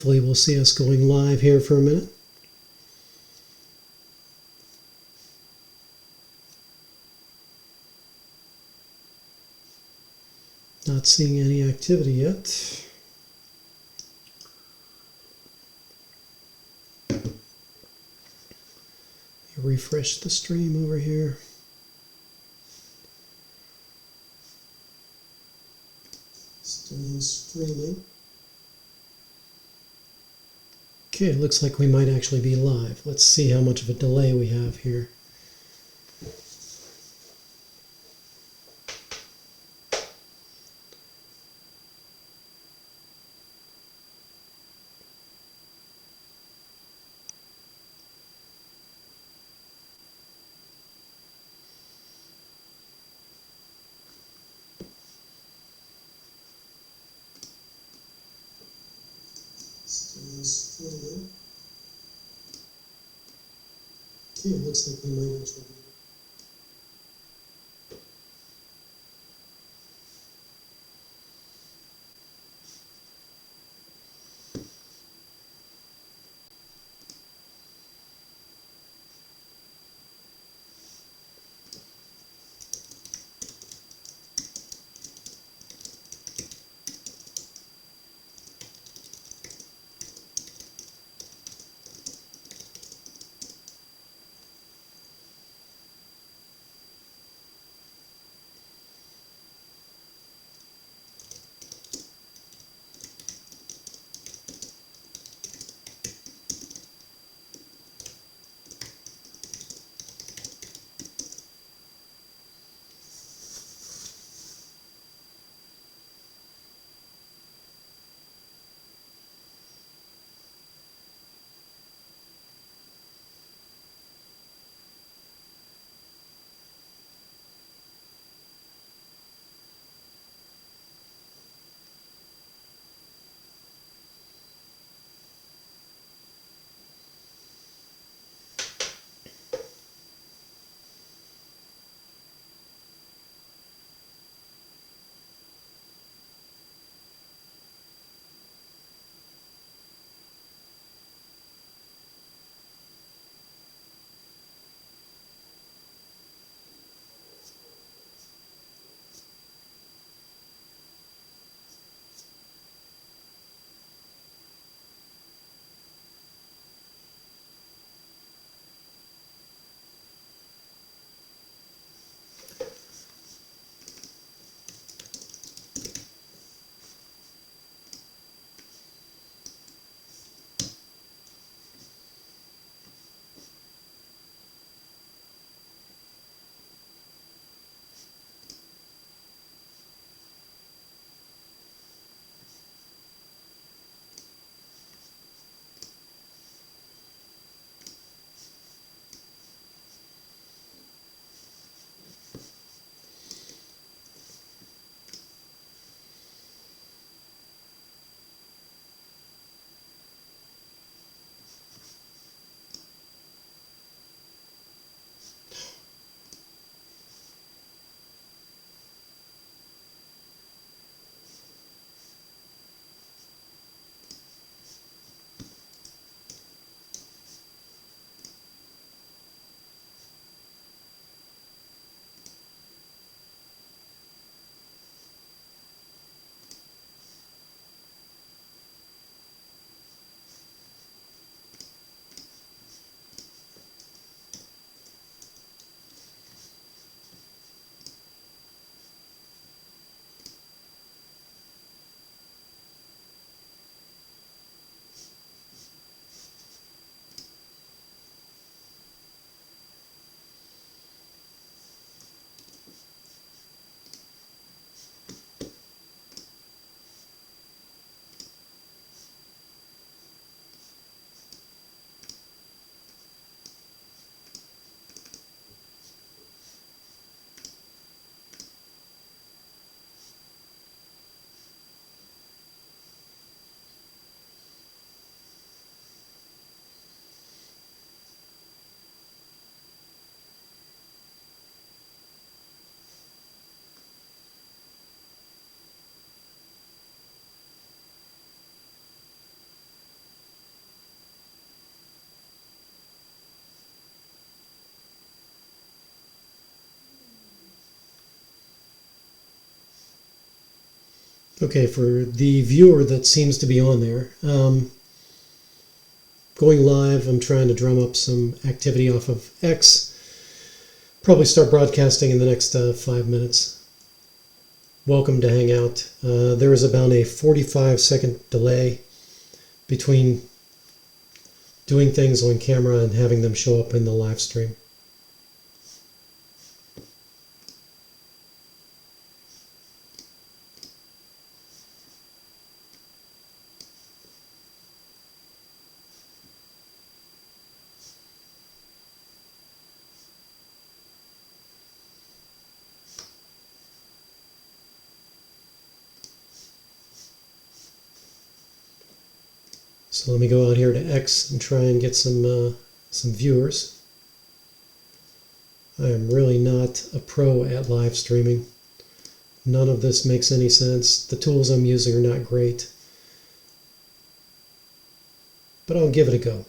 Hopefully we'll see us going live here for a minute. Not seeing any activity yet. Refresh the stream over here. Still streaming. Okay, it looks like we might actually be live. Let's see how much of a delay we have here. Okay, it looks like we might actually be. Okay, for the viewer that seems to be on there, going live, I'm trying to drum up some activity off of X. Probably start broadcasting in the next 5 minutes. Welcome to hang out. There is about a 45-second delay between doing things on camera and having them show up in the live stream. So let me go out here to X and try and get some viewers. I am really not a pro at live streaming. None of this makes any sense. The tools I'm using are not great. But I'll give it a go.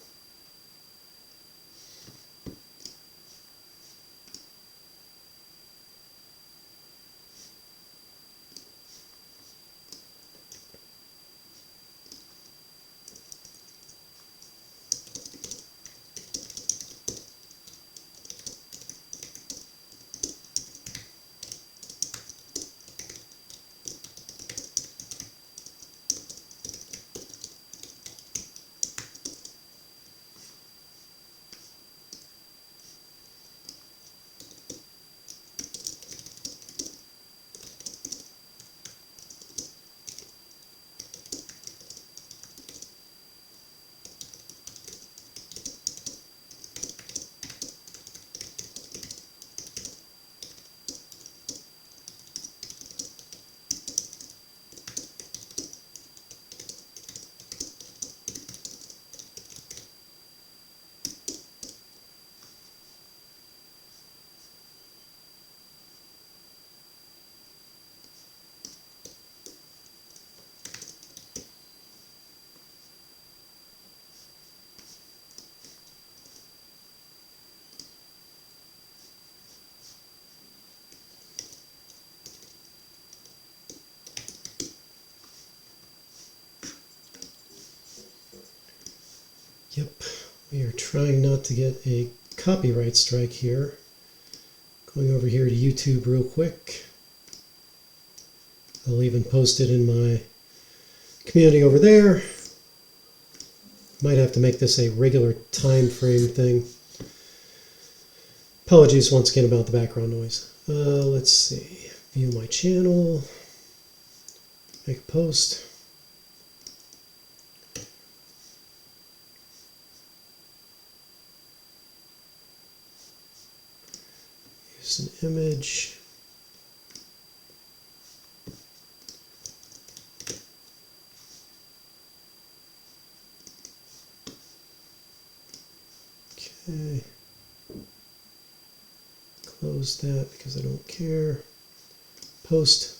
Yep, we are trying not to get a copyright strike here. Going over here to YouTube real quick. I'll even post it in my community over there. Might have to make this a regular time frame thing. Apologies once again about the background noise. Let's see. View my channel. Make a post. Use an image. Okay. Close that because I don't care. Post.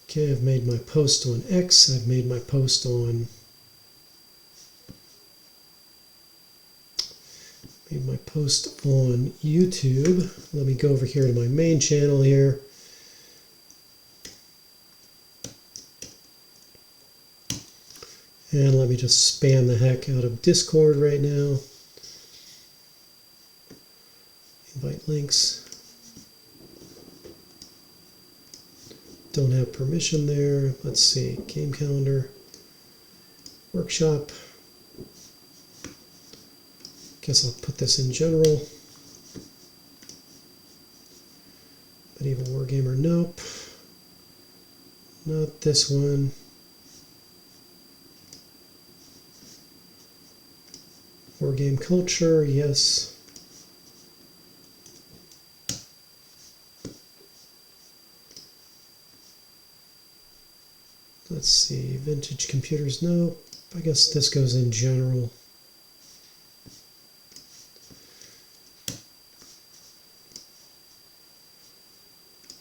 Okay, I've made my post on X. I've made my post on YouTube. Let me go over here to my main channel here. And let me just spam the heck out of Discord right now. Invite links. Don't have permission there. Let's see. Game calendar. Workshop. Guess I'll put this in general. Medieval Wargamer, nope. Not this one. Wargame Culture, yes. Let's see, Vintage Computers, no. I guess this goes in general.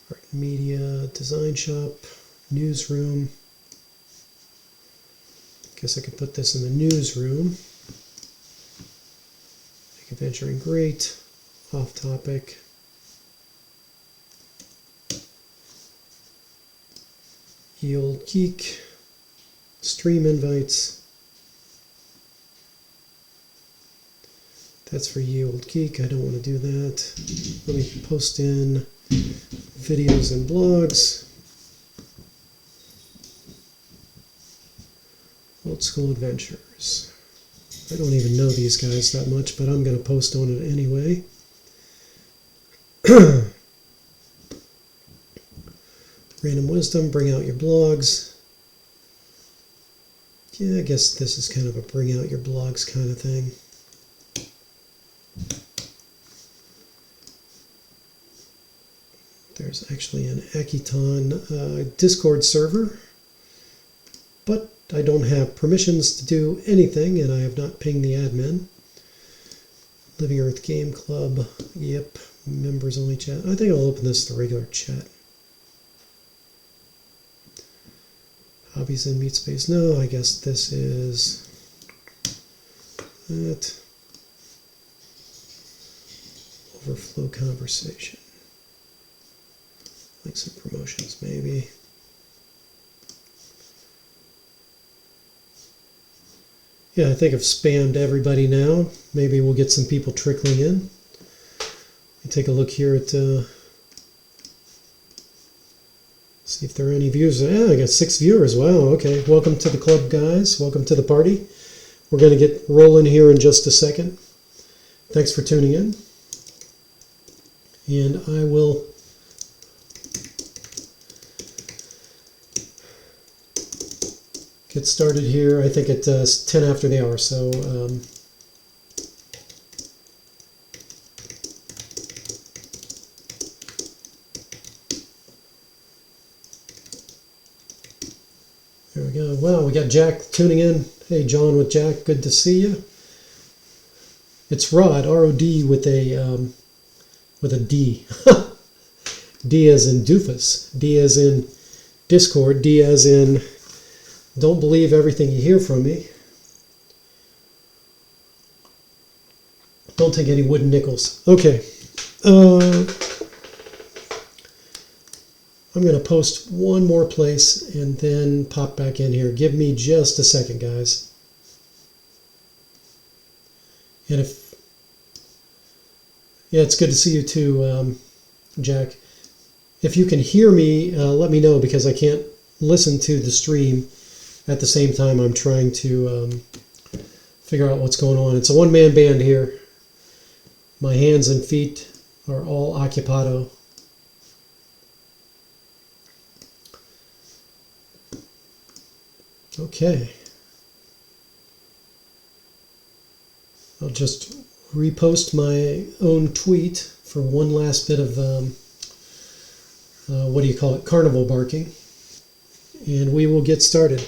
Art and Media, Design Shop, Newsroom. Guess I could put this in the newsroom. Make Adventuring Great, Off Topic. Ye Old Geek, stream invites. That's for Ye Old Geek. I don't want to do that. Let me post in videos and blogs. Old School Adventures. I don't even know these guys that much, but I'm going to post on it anyway. Random Wisdom, bring out your blogs. Yeah, I guess this is kind of a bring out your blogs kind of thing. There's actually an Aketon Discord server, but I don't have permissions to do anything, and I have not pinged the admin. Living Earth Game Club, yep, members only chat. I think I'll open this to the regular chat. Hobbies in Meat Space, no, I guess this is that. Overflow conversation. Links and promotions, maybe. Yeah, I think I've spammed everybody now. Maybe we'll get some people trickling in. Let me take a look here at, see if there are any views. Yeah, I got 6 viewers. Wow, okay. Welcome to the club, guys. Welcome to the party. We're going to get rolling here in just a second. Thanks for tuning in. And I will get started here, I think at 10 after the hour, so there we go. Wow, we got Jack tuning in. Hey, John with Jack, good to see you. It's Rod, R-O-D with a D. D as in doofus, D as in Discord, D as in don't believe everything you hear from me. Don't take any wooden nickels. Okay. I'm going to post one more place and then pop back in here. Give me just a second, guys. And if... Yeah, it's good to see you too, Jack. If you can hear me, let me know, because I can't listen to the stream at the same time I'm trying to figure out what's going on. It's a one-man band here. My hands and feet are all occupado. Okay. I'll just repost my own tweet for one last bit of, what do you call it, carnival barking. And we will get started.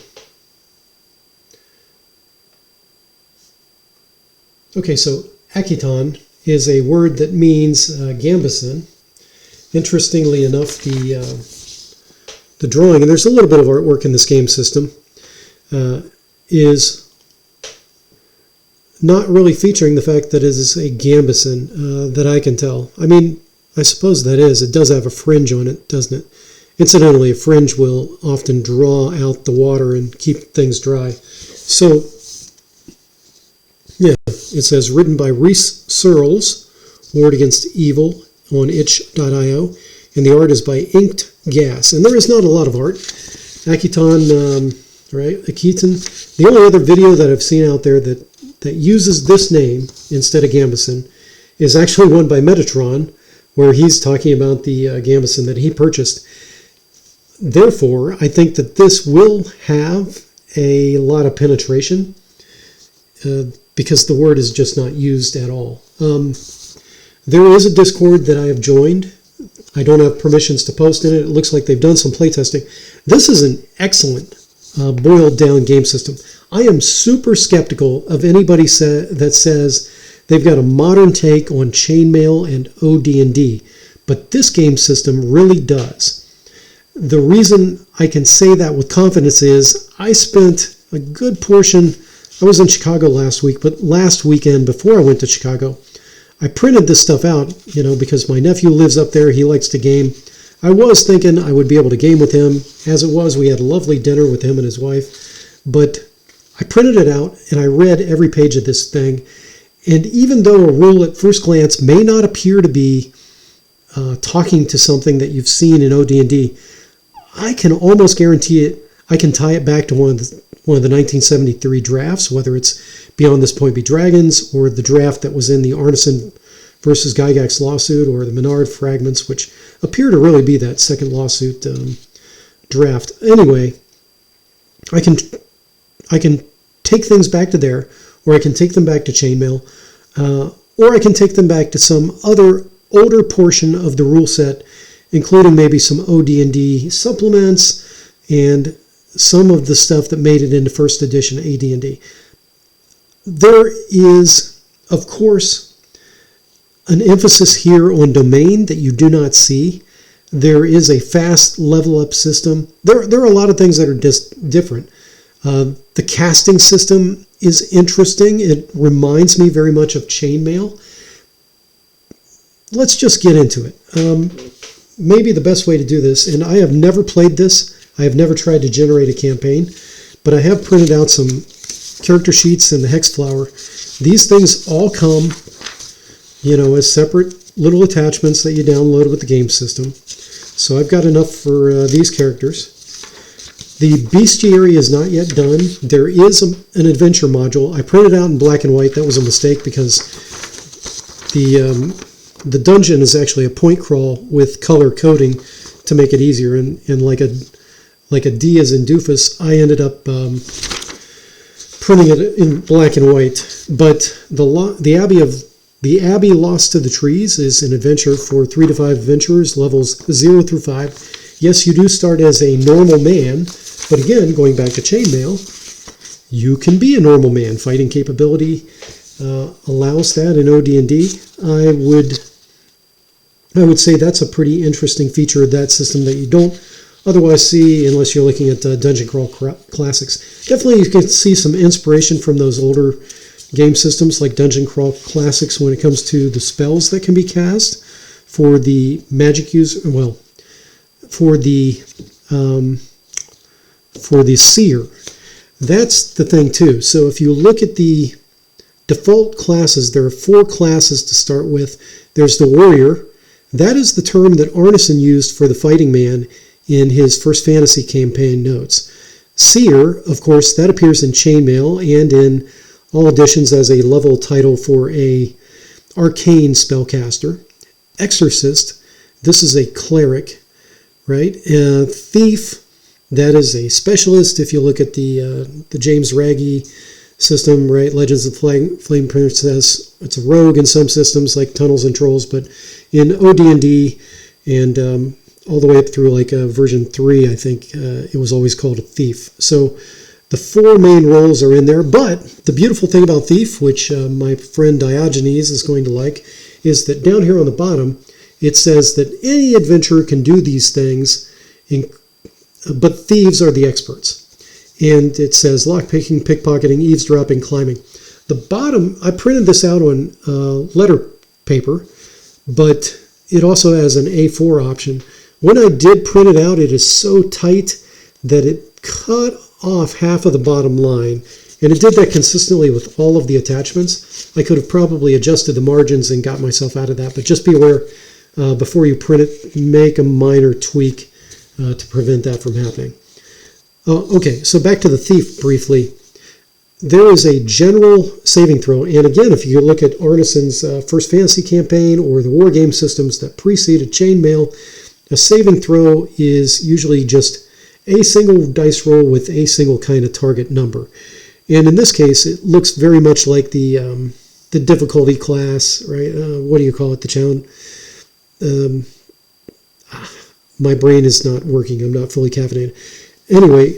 Okay, so Aketon is a word that means gambeson. Interestingly enough, the drawing, and there's a little bit of artwork in this game system, is not really featuring the fact that it is a gambeson that I can tell. I mean, I suppose that is. It does have a fringe on it, doesn't it? Incidentally, a fringe will often draw out the water and keep things dry. So, yeah, it says, written by Reese Searles, Ward Against Evil on itch.io, and the art is by Inked Gas. And there is not a lot of art. Aketon, right, Aketon. The only other video that I've seen out there that uses this name instead of gambeson is actually one by Metatron, where he's talking about the gambeson that he purchased. Therefore, I think that this will have a lot of penetration because the word is just not used at all. There is a Discord that I have joined. I don't have permissions to post in it. It looks like they've done some playtesting. This is an excellent boiled down game system. I am super skeptical of anybody that says they've got a modern take on chainmail and OD&D, but this game system really does. The reason I can say that with confidence is I spent a good portion, I was in Chicago last week, but last weekend before I went to Chicago, I printed this stuff out, because my nephew lives up there, he likes to game. I was thinking I would be able to game with him. As it was, we had a lovely dinner with him and his wife. But I printed it out and I read every page of this thing. And even though a rule at first glance may not appear to be talking to something that you've seen in OD&D, I can almost guarantee it. I can tie it back to one of the 1973 drafts, whether it's Beyond This Point Be Dragons or the draft that was in the Arneson versus Gygax lawsuit, or the Menard fragments, which appear to really be that second lawsuit draft. Anyway, I can take things back to there, or I can take them back to chainmail, or I can take them back to some other older portion of the rule set, including maybe some OD&D supplements and some of the stuff that made it into first edition AD&D. There is, of course, an emphasis here on domain that you do not see. There is a fast level up system. There are a lot of things that are just different. The casting system is interesting. It reminds me very much of chainmail. Let's just get into it. Maybe the best way to do this, and I have never played this. I have never tried to generate a campaign, but I have printed out some character sheets in the hex flower. These things all come, as separate little attachments that you download with the game system. So I've got enough for these characters. The bestiary is not yet done. There is an adventure module. I printed out in black and white. That was a mistake because the dungeon is actually a point crawl with color coding to make it easier. And like a D as in doofus, I ended up printing it in black and white. But the Abbey Lost to the Trees is an adventure for 3 to 5 adventurers, levels 0 through 5. Yes, you do start as a normal man, but again, going back to chainmail, you can be a normal man. Fighting capability allows that in OD&D. I would say that's a pretty interesting feature of that system that you don't otherwise see unless you're looking at Dungeon Crawl Classics. Definitely you can see some inspiration from those older game systems like Dungeon Crawl Classics when it comes to the spells that can be cast for the magic user. Well, for the seer. That's the thing too. So if you look at the default classes, there are 4 classes to start with. There's the warrior. That is the term that Arneson used for the fighting man in his First Fantasy campaign notes. Seer, of course, that appears in chainmail and in all editions as a level title for a arcane spellcaster. Exorcist, this is a cleric, right? Thief, that is a specialist. If you look at the James Raggi system, right? Legends of the Flame Princess, it's a rogue in some systems like Tunnels and Trolls, but in OD&D and all the way up through like version 3, I think it was always called a thief. So the 4 main roles are in there, but the beautiful thing about Thief, which my friend Diogenes is going to like, is that down here on the bottom, it says that any adventurer can do these things, but thieves are the experts. And it says lockpicking, pickpocketing, eavesdropping, climbing. The bottom, I printed this out on letter paper, but it also has an A4 option. When I did print it out, it is so tight that it cut off half of the bottom line, and it did that consistently with all of the attachments. I could have probably adjusted the margins and got myself out of that, but just be aware before you print it, make a minor tweak to prevent that from happening. Okay, so back to the thief briefly. There is a general saving throw, and again, if you look at Arneson's First Fantasy campaign or the war game systems that preceded chainmail, a saving throw is usually just a single dice roll with a single kind of target number. And in this case, it looks very much like the difficulty class, right? What do you call it? The challenge. My brain is not working. I'm not fully caffeinated. Anyway,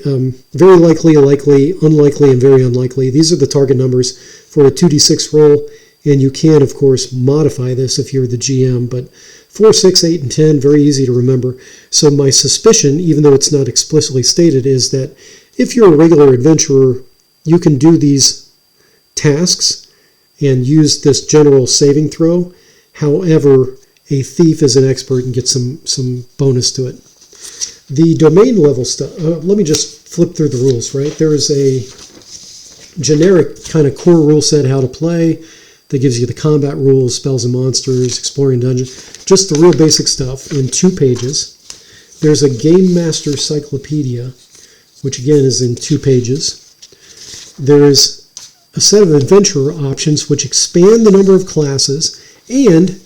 very likely, likely, unlikely, and very unlikely. These are the target numbers for a 2d6 roll, and you can, of course, modify this if you're the GM, but 4, 6, 8, and 10, very easy to remember. So my suspicion, even though it's not explicitly stated, is that if you're a regular adventurer, you can do these tasks and use this general saving throw. However, a thief is an expert and get some bonus to it. The domain level stuff, let me just flip through the rules, right? There is a generic kind of core rule set how to play that gives you the combat rules, spells and monsters, exploring dungeons, just the real basic stuff in 2 pages. There's a Game Master Cyclopedia, which again is in 2 pages. There's a set of adventure options which expand the number of classes, and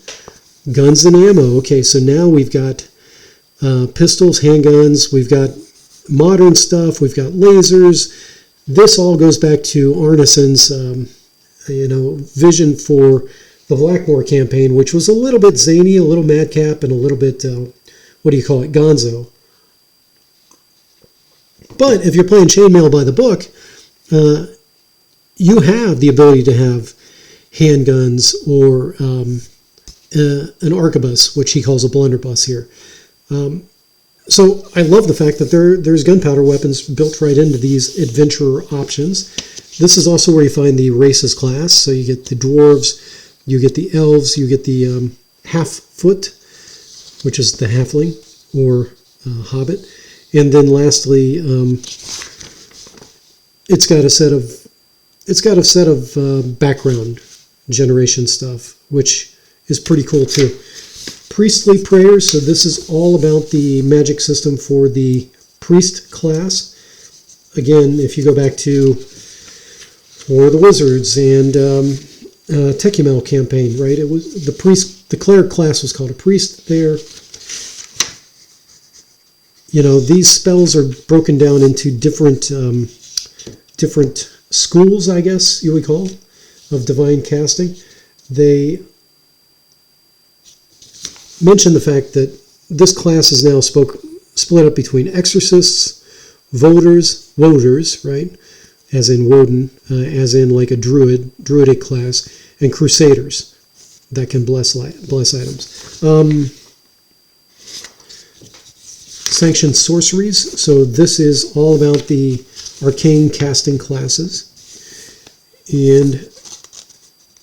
guns and ammo. Okay, so now we've got pistols, handguns, we've got modern stuff, we've got lasers. This all goes back to Arneson's vision for the Blackmore campaign, which was a little bit zany, a little madcap, and a little bit, gonzo. But if you're playing Chainmail by the book, you have the ability to have handguns or an arquebus, which he calls a blunderbuss here. So I love the fact that there's gunpowder weapons built right into these adventure options. This is also where you find the races class. So you get the dwarves, you get the elves, you get the half-foot, which is the halfling or hobbit. And then lastly, it's got a set of background generation stuff, which is pretty cool too. Priestly prayers, so this is all about the magic system for the priest class. Again, if you go back to War of the Wizards and Tekumel campaign, right? It was the priest, the cleric class was called a priest there. These spells are broken down into different schools, I guess you would call, of divine casting. They mention the fact that this class is now split up between exorcists, voters, right, as in Woden, as in like a druidic class, and crusaders that can bless items. Sanctioned sorceries. So this is all about the arcane casting classes, and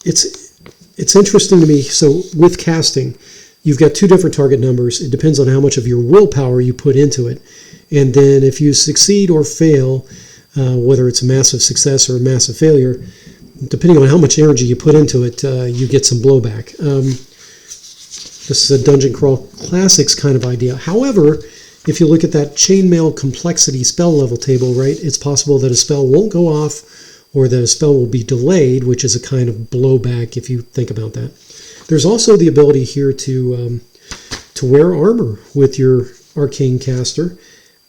it's interesting to me. So with casting, you've got 2 different target numbers. It depends on how much of your willpower you put into it. And then if you succeed or fail, whether it's a massive success or a massive failure, depending on how much energy you put into it, you get some blowback. This is a Dungeon Crawl Classics kind of idea. However, if you look at that chainmail complexity spell level table, right, it's possible that a spell won't go off or that a spell will be delayed, which is a kind of blowback if you think about that. There's also the ability here to wear armor with your arcane caster.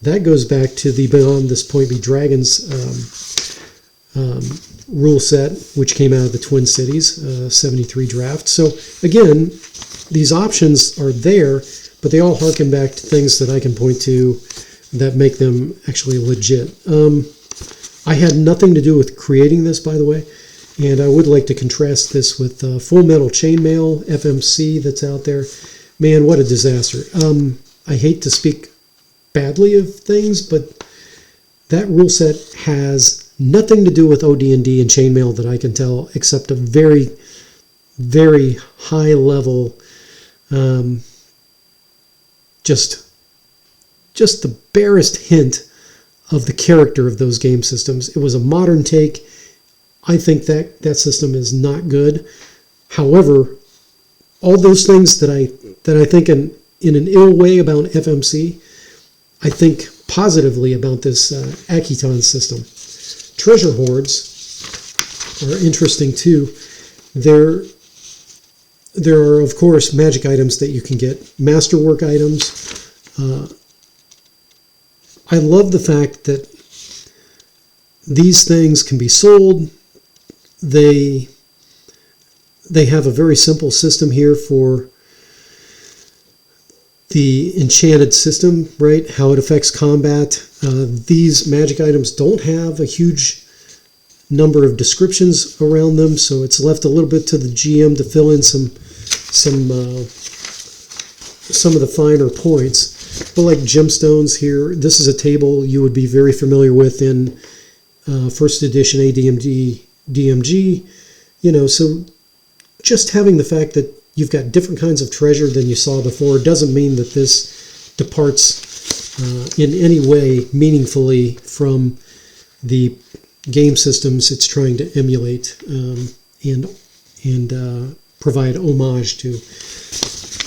That goes back to the Beyond This Point Be Dragons rule set, which came out of the Twin Cities 73 draft. So again, these options are there, but they all harken back to things that I can point to that make them actually legit. I had nothing to do with creating this, by the way. And I would like to contrast this with Full Metal Chainmail, FMC, that's out there. Man, what a disaster. I hate to speak badly of things, but that rule set has nothing to do with OD&D and Chainmail that I can tell, except a very, very high level, just the barest hint of the character of those game systems. It was a modern take. I think that system is not good. However, all those things that I think in an ill way about FMC, I think positively about this Aketon system. Treasure hoards are interesting too. There are, of course, magic items that you can get, masterwork items. I love the fact that these things can be sold. They have a very simple system here for the enchanted system, right? How it affects combat. These magic items don't have a huge number of descriptions around them, so it's left a little bit to the GM to fill in some of the finer points. But like gemstones here, this is a table you would be very familiar with in first edition AD&D DMG. So just having the fact that you've got different kinds of treasure than you saw before. It doesn't mean that this departs in any way meaningfully from the game systems it's trying to emulate and provide homage to.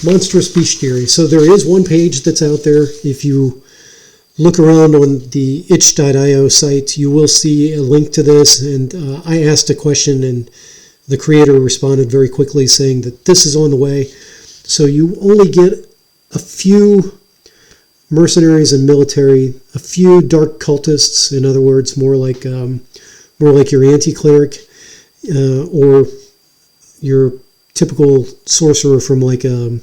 Monstrous Bestiary. So there is one page that's out there. If you look around on the itch.io site, you will see a link to this. And I asked a question, and the creator responded very quickly saying that this is on the way. So you only get a few mercenaries and military, a few dark cultists, in other words, more like your anti-cleric or your typical sorcerer from like a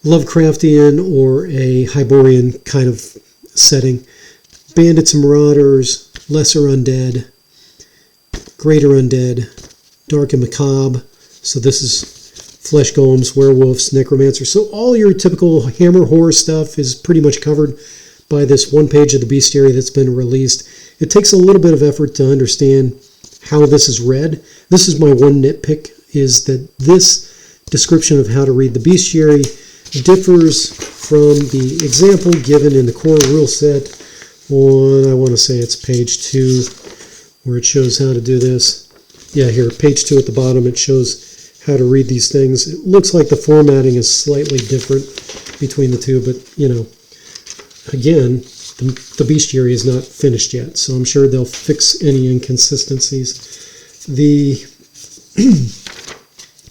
Lovecraftian or a Hyborian kind of setting. Bandits and marauders, lesser undead, greater undead, dark and macabre. So this is flesh golems, werewolves, necromancers. So all your typical Hammer horror stuff is pretty much covered by this one page of the bestiary that's been released. It takes a little bit of effort to understand how this is read. This is my one nitpick, is that this description of how to read the bestiary differs from the example given in the core rule set on, I want to say it's page 2, where it shows how to do this. Yeah, here, page 2 at the bottom, it shows how to read these things. It looks like the formatting is slightly different between the two, but, you know, again, the bestiary is not finished yet, so I'm sure they'll fix any inconsistencies. The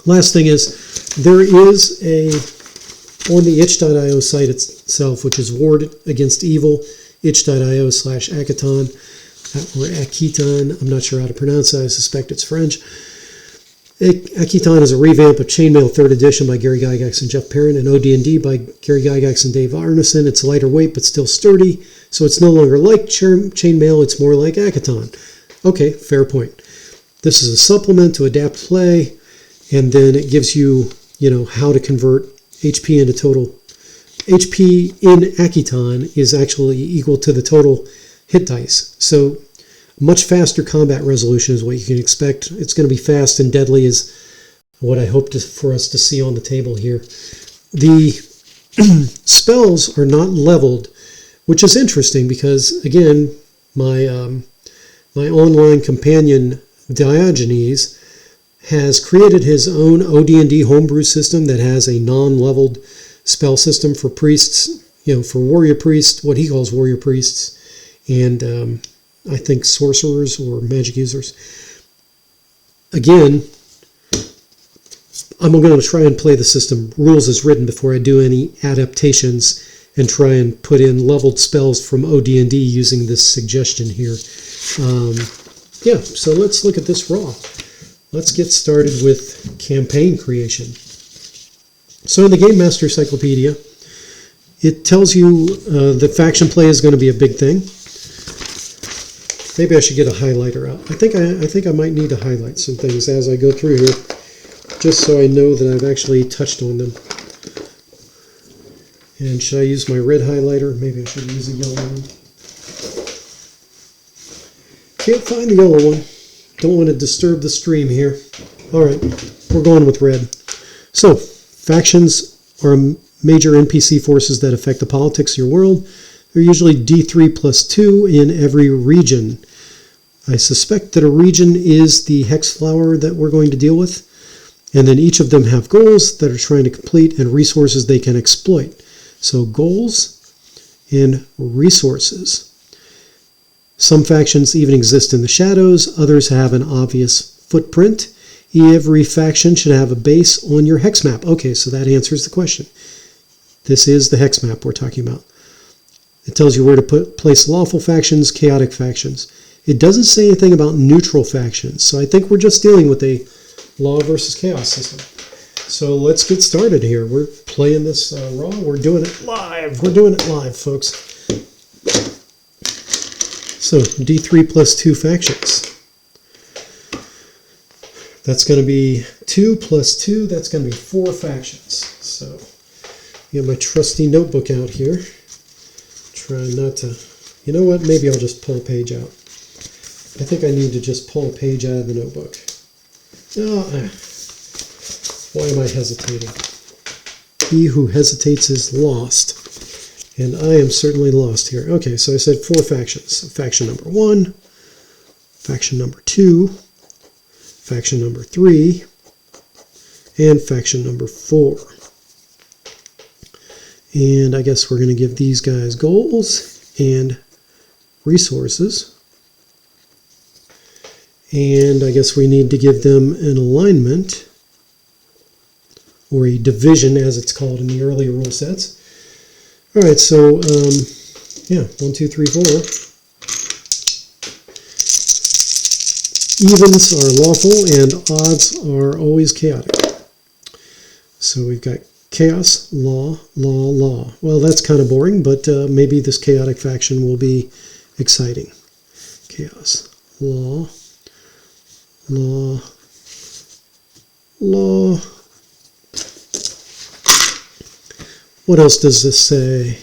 last thing is, there is on the itch.io site itself, which is Ward Against Evil, itch.io/Aketon, or Aketon, I'm not sure how to pronounce it, I suspect it's French. Aketon is a revamp of Chainmail 3rd edition by Gary Gygax and Jeff Perrin, and OD&D by Gary Gygax and Dave Arneson. It's lighter weight, but still sturdy, so it's no longer like Chainmail, it's more like Aketon. Okay, fair point. This is a supplement to adapt play, and then it gives you, how to convert HP into total. HP in Aketon is actually equal to the total hit dice. So much faster combat resolution is what you can expect. It's going to be fast and deadly is what I hope for us to see on the table here. The spells are not leveled, which is interesting because, again, my online companion Diogenes has created his own OD&D homebrew system that has a non-leveled spell system for priests, for warrior priests, what he calls warrior priests, and I think sorcerers or magic users. Again, I'm going to try and play the system rules as written before I do any adaptations and try and put in leveled spells from OD&D using this suggestion here. So let's look at this raw. Let's get started with campaign creation. So in the Game Master Encyclopedia, it tells you that faction play is going to be a big thing. Maybe I should get a highlighter out. I think I might need to highlight some things as I go through here, just so I know that I've actually touched on them. And should I use my red highlighter? Maybe I should use a yellow one. Can't find the yellow one. Don't want to disturb the stream here. All right, we're going with red. So, factions are major NPC forces that affect the politics of your world. They're usually D3 plus 2 in every region. I suspect that a region is the hex flower that we're going to deal with. And then each of them have goals that are trying to complete and resources they can exploit. So goals and resources. Some factions even exist in the shadows. Others have an obvious footprint. Every faction should have a base on your hex map. Okay, so that answers the question. This is the hex map we're talking about. It tells you where to place lawful factions, chaotic factions. It doesn't say anything about neutral factions, so I think we're just dealing with a law versus chaos system. So let's get started here. We're playing this raw. We're doing it live. We're doing it live, folks. So D3 plus 2 factions. That's going to be 2 plus 2. That's going to be 4 factions. So I got my trusty notebook out here. Try not to... You know what? Maybe I'll just pull a page out. I think I need to just pull a page out of the notebook. Why am I hesitating? He who hesitates is lost. And I am certainly lost here. Okay, so I said 4 factions. So faction number 1, faction number 2, faction number 3, and faction number 4. And I guess we're going to give these guys goals and resources. And I guess we need to give them an alignment, or a division as it's called in the earlier rule sets. All right, so yeah, 1, 2, 3, 4. Evens are lawful and odds are always chaotic. So we've got chaos, law, law, law. Well, that's kind of boring, but maybe this chaotic faction will be exciting. Chaos, law, law, law. What else does this say?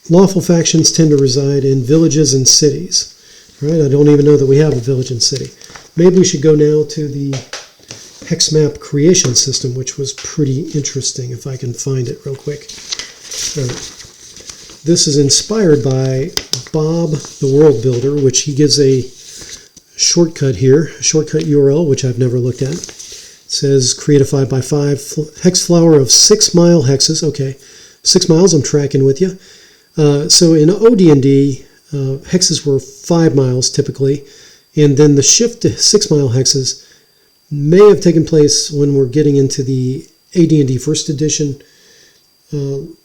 Lawful factions tend to reside in villages and cities. Right? I don't even know that we have a village and city. Maybe we should go now to the hex map creation system, which was pretty interesting, if I can find it real quick. All right. This is inspired by Bob the World Builder, which he gives a shortcut here, a shortcut URL, which I've never looked at. It says create a 5x5 hex flower of 6 mile hexes. Okay, 6 miles, I'm tracking with you. So in OD&D, hexes were 5 miles typically, and then the shift to 6 mile hexes may have taken place when we're getting into the AD&D First Edition, and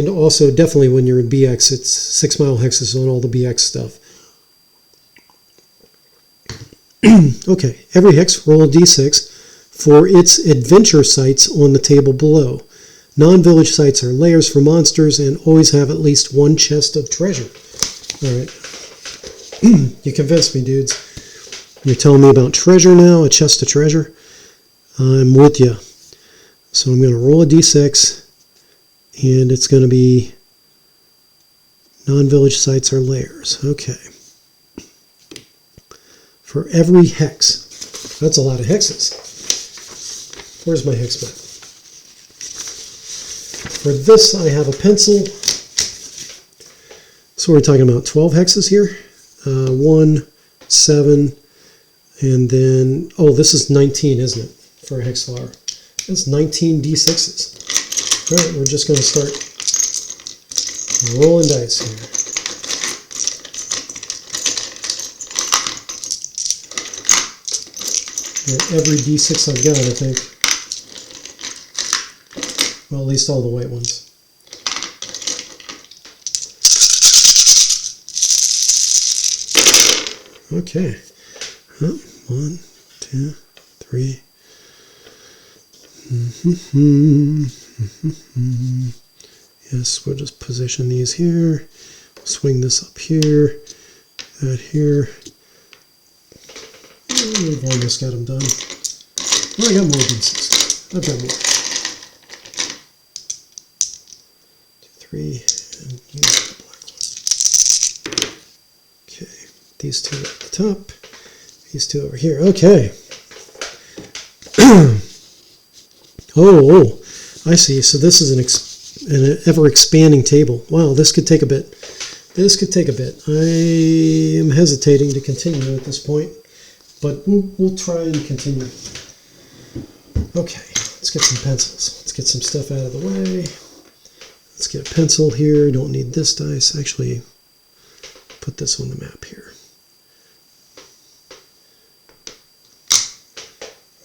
also definitely when you're in BX, it's 6 mile hexes on all the BX stuff. Okay, every hex roll a d6 for its adventure sites on the table below. Non-village sites are layers for monsters and always have at least 1 chest of treasure. All right. You convinced me, dudes. You're telling me about treasure now, a chest of treasure? I'm with you. So I'm going to roll a d6, and it's going to be non-village sites are layers. Okay. For every hex. That's a lot of hexes. Where's my hex map? For this, I have a pencil. So we're talking about 12 hexes here. 1, 7, and then, oh, this is 19, isn't it, for a hex flower? That's 19 d6s. All right, we're just going to start rolling dice here. And every d6 I've got, I think. Well, at least all the white ones. Okay. 1, 2, 3. Yes, we'll just position these here. Swing this up here. That here. We've almost got them done. Well, I got more d6. I've got more. 2, 3, and use the black one. Okay, these 2 at the top, these 2 over here. Okay. Oh, I see. So this is an ever-expanding table. Wow, this could take a bit. This could take a bit. I am hesitating to continue at this point, but we'll try and continue. Okay, let's get some pencils. Let's get some stuff out of the way. Let's get a pencil here. Don't need this dice. Actually, put this on the map here.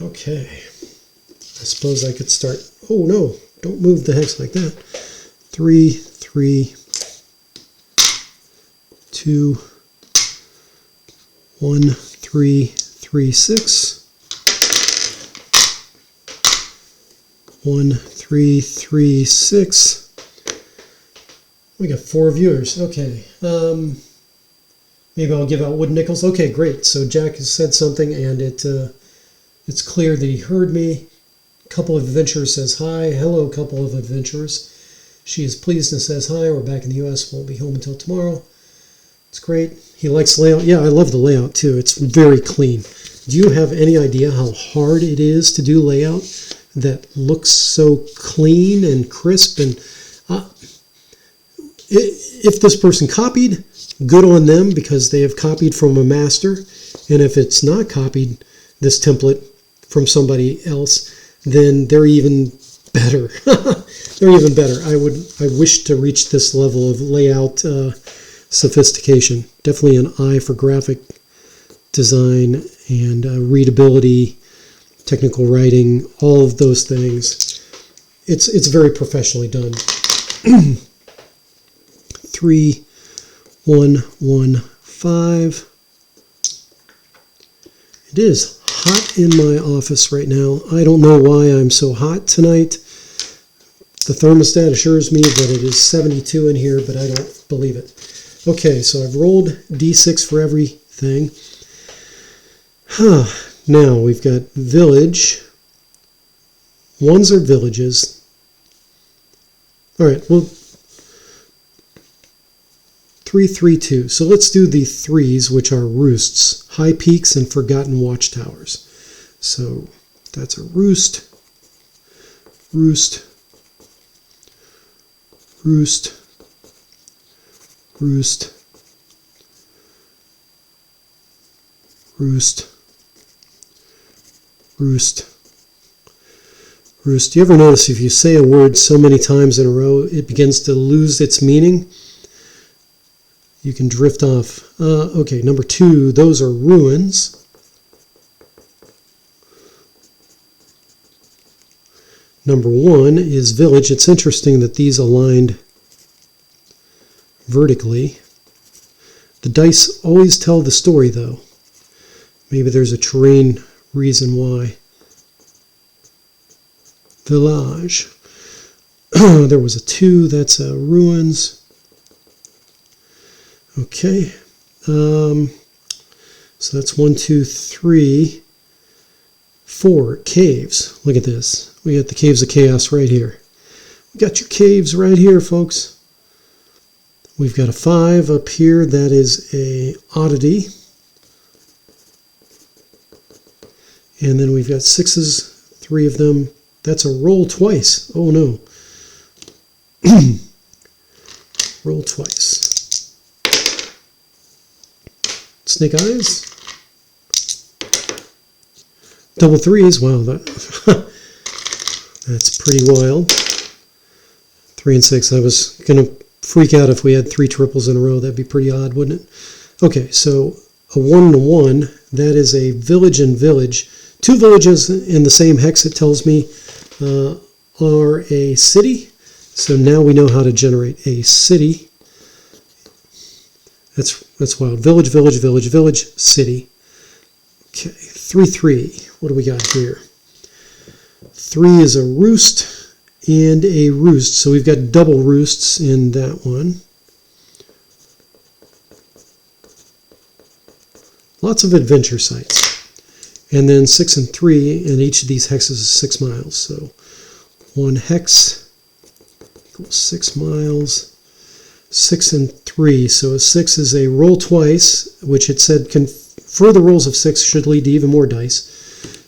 Okay. I suppose I could start. Oh no, don't move the hex like that. 3, 3, 2, 1, 3, 3, 6. 1, 3, 3, 6. We got 4 viewers. Okay. Maybe I'll give out wooden nickels. Okay, great. So Jack has said something, and it's clear that he heard me. Couple of Adventurers says hi. Hello, Couple of Adventurers. She is pleased and says hi. We're back in the U.S. Won't be home until tomorrow. It's great. He likes layout. Yeah, I love the layout too. It's very clean. Do you have any idea how hard it is to do layout that looks so clean and crisp? And if this person copied, good on them because they have copied from a master. And if it's not copied, this template from somebody else, then they're even better. They're even better. I wish to reach this level of layout sophistication. Definitely an eye for graphic design and readability, technical writing, all of those things. It's very professionally done. 3115. It is hot in my office right now. I don't know why I'm so hot tonight. The thermostat assures me that it is 72 in here, but I don't believe it. Okay, so I've rolled D6 for everything. Now we've got village. Ones are villages. All right, well, 3, 3, 2. So let's do the threes, which are roosts, high peaks, and forgotten watchtowers. So that's a roost, roost, roost, roost, roost, roost, roost. Do you ever notice if you say a word so many times in a row, it begins to lose its meaning? You can drift off. Okay, number 2, those are ruins. Number 1 is village. It's interesting that these aligned vertically. The dice always tell the story, though. Maybe there's a terrain reason why. Village. There was a 2. That's ruins. Okay. So that's 1, 2, 3, 4 caves. Look at this. We got the caves of chaos right here. We got your caves right here, folks. We've got a 5 up here. That is a oddity. And then we've got 6s, 3 of them. That's a roll twice. Oh no. Roll twice. Snake eyes. Double 3s. Wow, that's pretty wild. 3 and 6. I was going to freak out if we had 3 triples in a row. That'd be pretty odd, wouldn't it? Okay, so a 1 and a 1. That is a village and village. 2 villages in the same hex, it tells me, are a city. So now we know how to generate a city. That's wild. Village, village, village, village, city. Okay, 3, 3. What do we got here? 3 is a roost and a roost. So we've got double roosts in that one. Lots of adventure sites. And then 6 and 3, and each of these hexes is 6 miles. So 1 hex equals 6 miles. 6 and 3. So a 6 is a roll twice, which it said further rolls of 6 should lead to even more dice.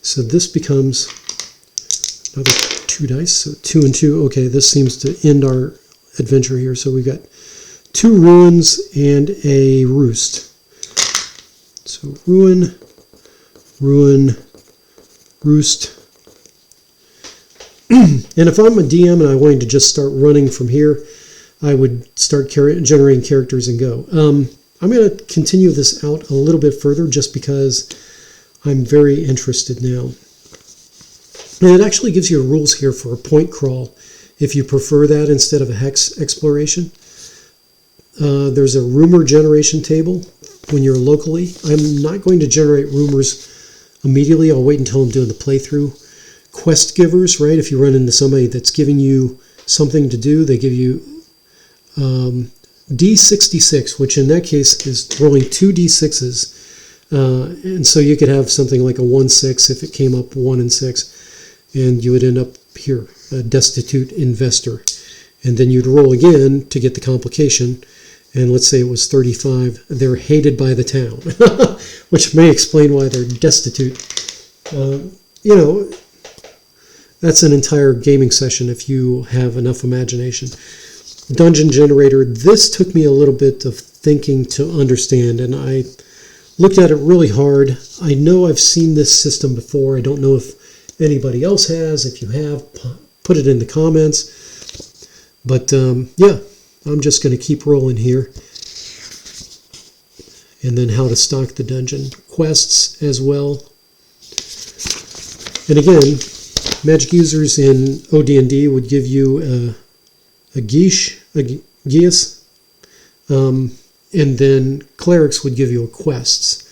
So this becomes another 2 dice. So 2 and 2. Okay, this seems to end our adventure here. So we've got 2 ruins and a roost. So ruin, ruin, roost. And if I'm a DM and I wanted to just start running from here, I would start generating characters and go. I'm going to continue this out a little bit further just because I'm very interested now. And it actually gives you rules here for a point crawl if you prefer that instead of a hex exploration. There's a rumor generation table when you're locally. I'm not going to generate rumors immediately. I'll wait until I'm doing the playthrough. Quest givers, right? If you run into somebody that's giving you something to do, they give you D66, which in that case is rolling 2 D6s. And so you could have something like a 1-6 if it came up 1 and 6. And you would end up here, a destitute investor. And then you'd roll again to get the complication. and let's say it was 35, they're hated by the town, which may explain why they're destitute. You know, that's an entire gaming session if you have enough imagination. Dungeon generator, this took me a little bit of thinking to understand, and I looked at it really hard. I know I've seen this system before. I don't know if anybody else has. If you have, put it in the comments. But yeah, I'm just going to keep rolling here. And then how to stock the dungeon quests as well. And again, magic users in OD&D would give you a geas, and then clerics would give you a quests.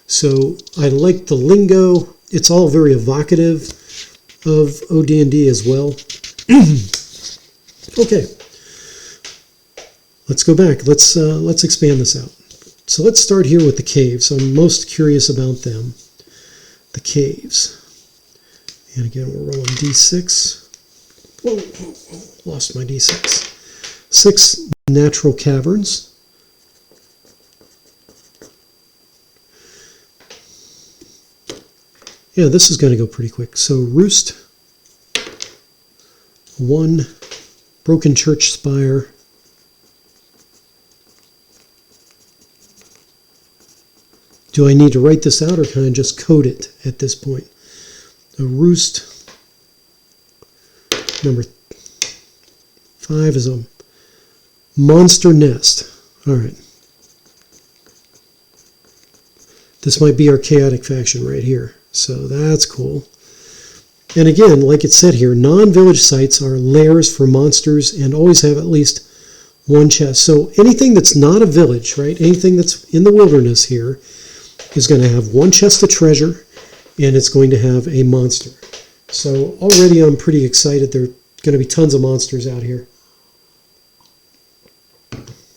So I like the lingo. It's all very evocative of OD&D as well. Okay, let's go back. Let's expand this out. So let's start here with the caves. I'm most curious about them. The caves. And again, we're rolling D6. Whoa, whoa, whoa, lost my D6. 6 natural caverns. Yeah, this is going to go pretty quick. So roost, 1 broken church spire, do I need to write this out or can I just code it at this point? A roost, number 5 is a monster nest. All right. This might be our chaotic faction right here. So that's cool. And again, like it said here, non-village sites are lairs for monsters and always have at least 1 chest. So anything that's not a village, right, anything that's in the wilderness here is going to have 1 chest of treasure and it's going to have a monster. So already I'm pretty excited. There are going to be tons of monsters out here.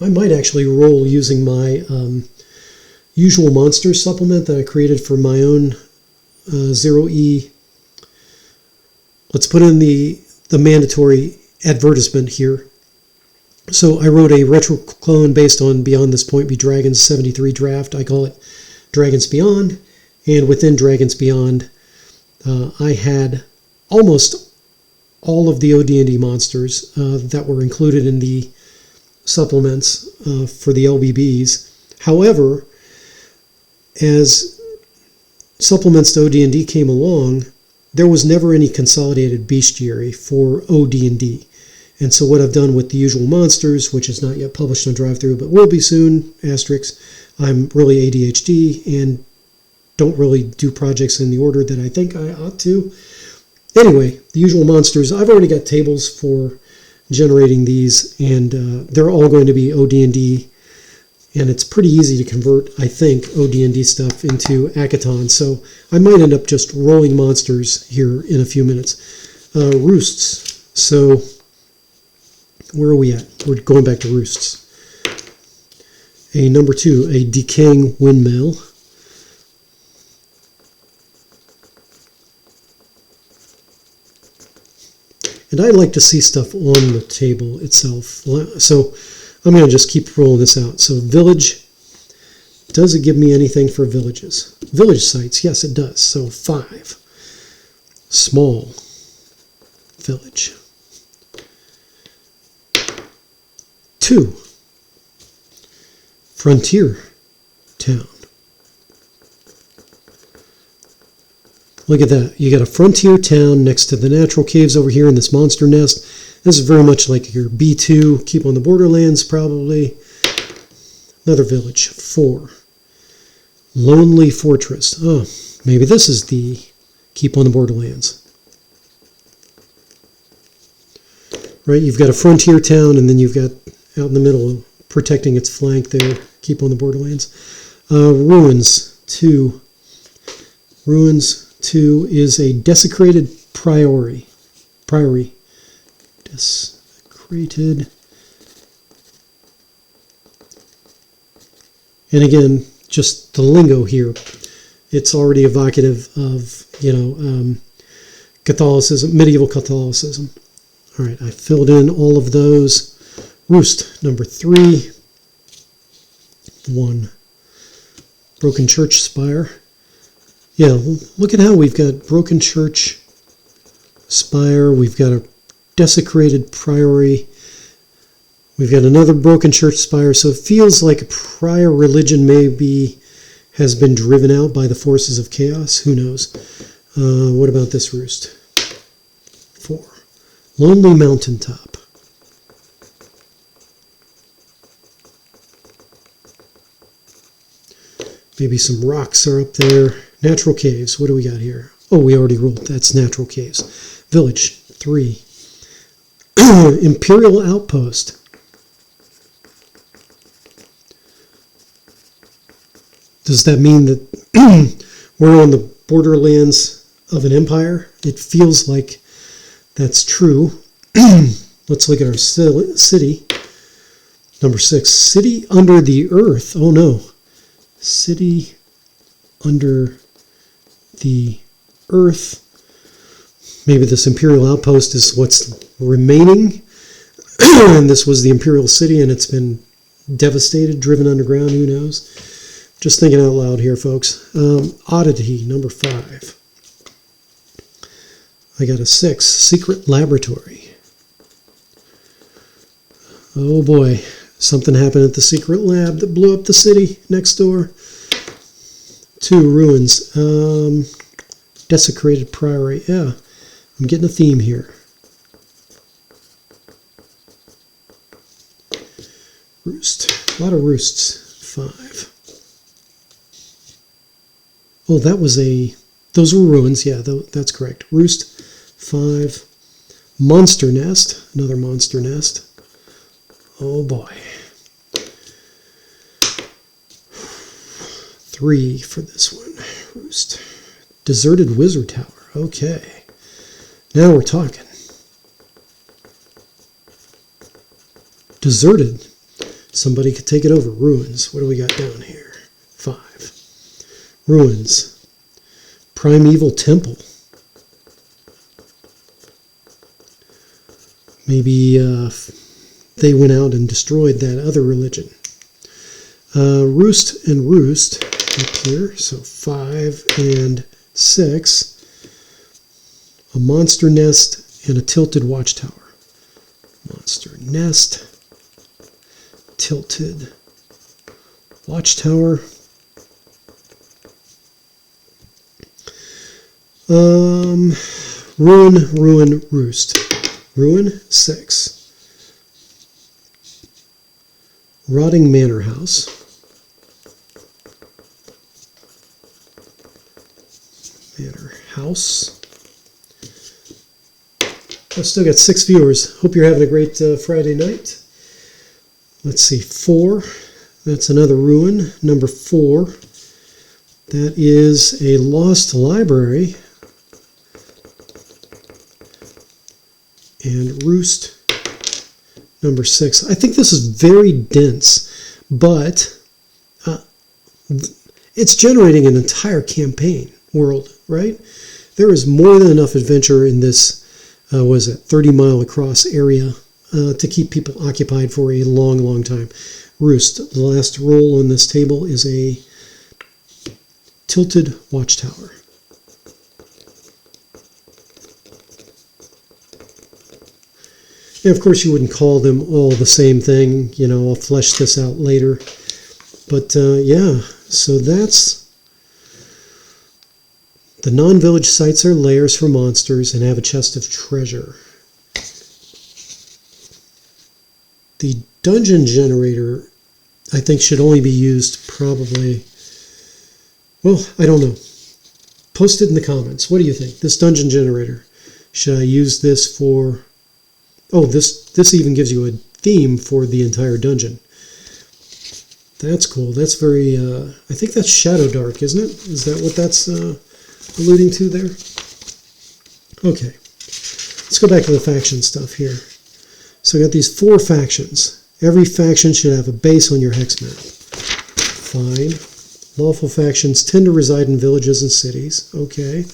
I might actually roll using my usual monsters supplement that I created for my own 0E. Let's put in the mandatory advertisement here. So I wrote a retro clone based on Beyond This Point Be Dragons 73 draft. I call it Dragons Beyond. And within Dragons Beyond, I had almost all of the OD&D monsters that were included in the supplements for the LBBs. However, as supplements to OD&D came along, there was never any consolidated bestiary for OD&D. And so what I've done with the usual monsters, which is not yet published on drive-thru, but will be soon, asterisk, I'm really ADHD and don't really do projects in the order that I think I ought to. Anyway, the usual monsters, I've already got tables for generating these, and they're all going to be OD&D, and it's pretty easy to convert, I think, OD&D stuff into Aketon, so I might end up just rolling monsters here in a few minutes. Roosts. So where are we at? We're going back to roosts. A number 2, a decaying windmill. And I like to see stuff on the table itself. So I'm going to just keep rolling this out. So village, does it give me anything for villages? Village sites, yes it does. So 5. Small village. 2. Frontier town. Look at that. You got a frontier town next to the natural caves over here in this monster nest. This is very much like your B2, keep on the borderlands probably. Another village. 4. Lonely fortress. Oh, maybe this is the keep on the borderlands. Right, you've got a frontier town and then you've got out in the middle protecting its flank there, keep on the borderlands. Ruins. 2. Ruins. 2 is a desecrated priory. Desecrated. And again, just the lingo here. It's already evocative of, Catholicism, medieval Catholicism. All right, I filled in all of those. Roost, number 3. 1. Broken church spire. Yeah, look at how we've got broken church spire. We've got a desecrated priory. We've got another broken church spire. So it feels like a prior religion maybe has been driven out by the forces of chaos. Who knows? What about this roost? 4. Lonely mountaintop. Maybe some rocks are up there. Natural caves. What do we got here? Oh, we already rolled. That's natural caves. Village. 3. Imperial outpost. Does that mean that we're on the borderlands of an empire? It feels like that's true. Let's look at our city. Number 6. City under the earth. Oh no. City under the earth. Maybe this imperial outpost is what's remaining. And this was the imperial city and it's been devastated, driven underground. Who knows? Just thinking out loud here, folks. Oddity, number 5. I got a 6. Secret laboratory. Oh boy. Something happened at the secret lab that blew up the city next door. 2. Ruins. Desecrated priory. Yeah, I'm getting a theme here. Roost. A lot of roosts. 5. Oh, that was those were ruins. Yeah, that's correct. Roost. 5. Monster nest. Another monster nest. Oh boy. 3 for this one. Roost. Deserted wizard tower. Okay. Now we're talking. Deserted. Somebody could take it over. Ruins. What do we got down here? 5. Ruins. Primeval temple. Maybe they went out and destroyed that other religion. Roost and roost up here. So 5 and 6. A monster nest and a tilted watchtower. Monster nest. Tilted watchtower. Ruin, roost. Ruin, 6. Rotting manor house. Manor house. I've still got 6 viewers. Hope you're having a great Friday night. Let's see, 4. That's another ruin. Number 4. That is a lost library. And roost, number 6. I think this is very dense, but it's generating an entire campaign world, right? There is more than enough adventure in this, 30-mile across area to keep people occupied for a long, long time. Roost, the last roll on this table is a tilted watchtower. And of course, you wouldn't call them all the same thing. You know, I'll flesh this out later. But yeah, so that's the non-village sites are lairs for monsters and have a chest of treasure. The dungeon generator, I think, should only be used probably, well, I don't know. Post it in the comments. What do you think? This dungeon generator, should I use this for... Oh, this even gives you a theme for the entire dungeon. That's cool. That's very, I think that's Shadow Dark, isn't it? Is that what that's alluding to there? Okay. Let's go back to the faction stuff here. So I got these 4 factions. Every faction should have a base on your hex map. Fine. Lawful factions tend to reside in villages and cities. Okay.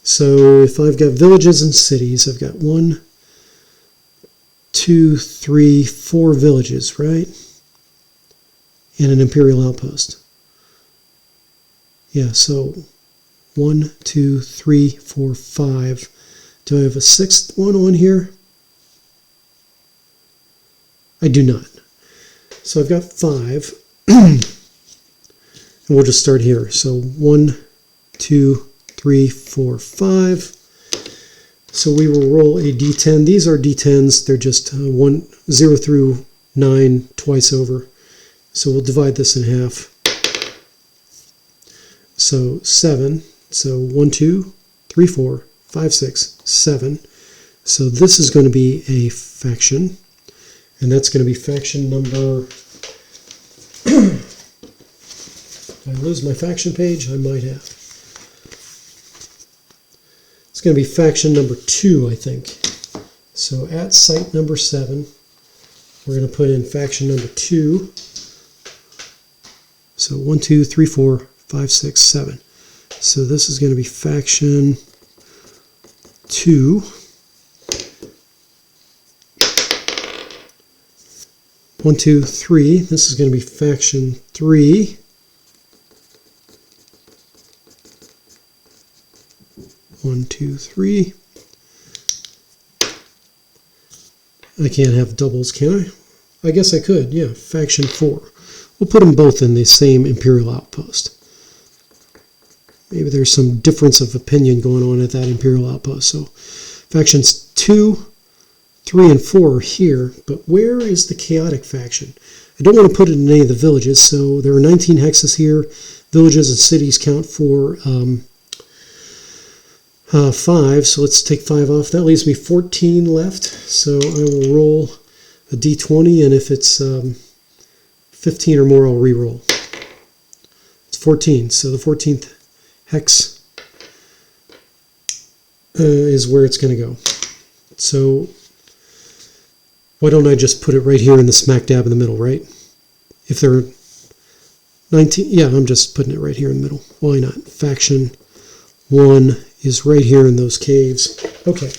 So if I've got villages and cities, I've got 1, 2, 3, 4 villages, right? and an Imperial outpost. Yeah, so 1, 2, 3, 4, 5. Do I have a sixth one on here? I do not. So I've got 5. And we'll just start here. So 1, 2, 3, 4, 5. So we will roll a d10. These are d10s. They're just 0 through 9 twice over. So we'll divide this in half. So 7. So 1, 2, 3, 4, 5, 6, 7. So this is going to be a faction. And that's going to be faction number... Did I lose my faction page? I might have. It's going to be faction number 2, I think. So at site number 7, we're going to put in faction number 2. So 1, 2, 3, 4, 5, 6, 7. So this is going to be faction 2. One, 2, 3. This is going to be faction 3. 1, 2, 3. I can't have doubles, can I? I guess I could, yeah. Faction 4. We'll put them both in the same Imperial outpost. Maybe there's some difference of opinion going on at that Imperial outpost. So factions 2, 3, and 4 are here, but where is the chaotic faction? I don't want to put it in any of the villages, so there are 19 hexes here. Villages and cities count for 5, so let's take 5 off. That leaves me 14 left, so I will roll a d20, and if it's 15 or more, I'll re-roll. It's 14, so the 14th hex is where it's going to go. So why don't I just put it right here in the smack dab in the middle, right? If there are 19, yeah, I'm just putting it right here in the middle. Why not? Faction 1 is right here in those caves. Okay.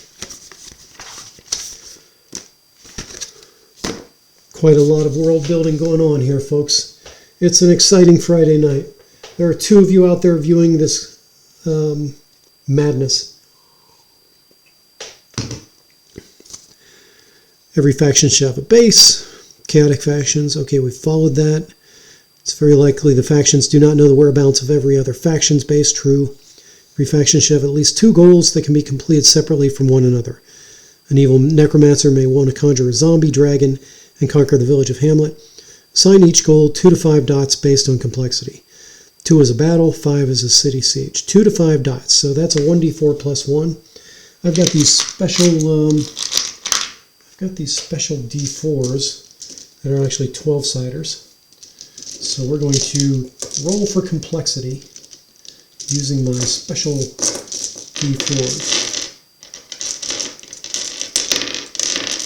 Quite a lot of world building going on here, folks. It's an exciting Friday night. There are 2 of you out there viewing this madness. Every faction should have a base. Chaotic factions. Okay, we followed that. It's very likely the factions do not know the whereabouts of every other faction's base. True. Every faction should have at least 2 goals that can be completed separately from one another. An evil necromancer may want to conjure a zombie dragon and conquer the village of Hamlet. Assign each goal 2 to 5 dots based on complexity. 2 is a battle, 5 is a city siege. 2 to 5 dots, so that's a 1d4 plus 1. I've got these special d4s that are actually 12-siders. So we're going to roll for complexity using my special d4s.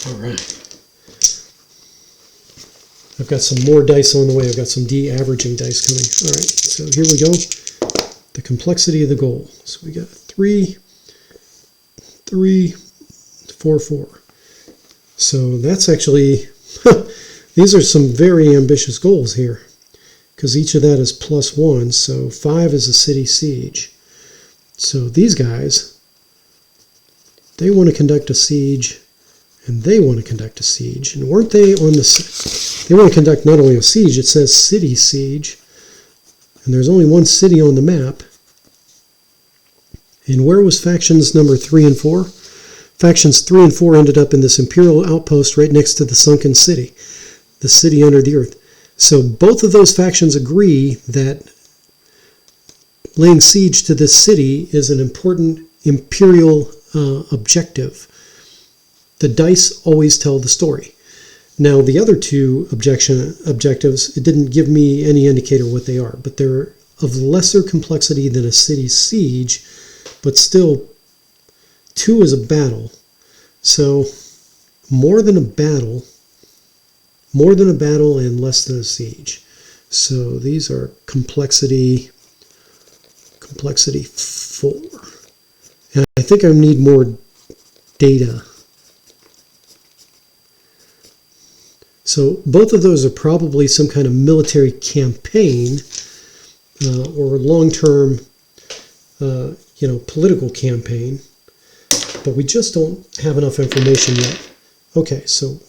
All right. I've got some more dice on the way. I've got some de-averaging dice coming. All right, so here we go. The complexity of the goal. So we got 3, 3, 4, 4. So that's actually, these are some very ambitious goals here, because each of that is plus 1. So 5 is a city siege. So these guys, they want to conduct a siege, and they want to conduct a siege. And weren't they on the... They want to conduct not only a siege, it says city siege. And there's only one city on the map. And where was factions number 3 and 4? Factions 3 and 4 ended up in this Imperial outpost right next to the sunken city. The city under the earth. So both of those factions agree that laying siege to this city is an important Imperial objective. The dice always tell the story. Now, the other 2 objectives, it didn't give me any indicator what they are, but they're of lesser complexity than a city siege, but still, 2 is a battle. So, more than a battle and less than a siege. So, these are complexity 4. And I think I need more data. So both of those are probably some kind of military campaign or long-term, political campaign. But we just don't have enough information yet. Okay, so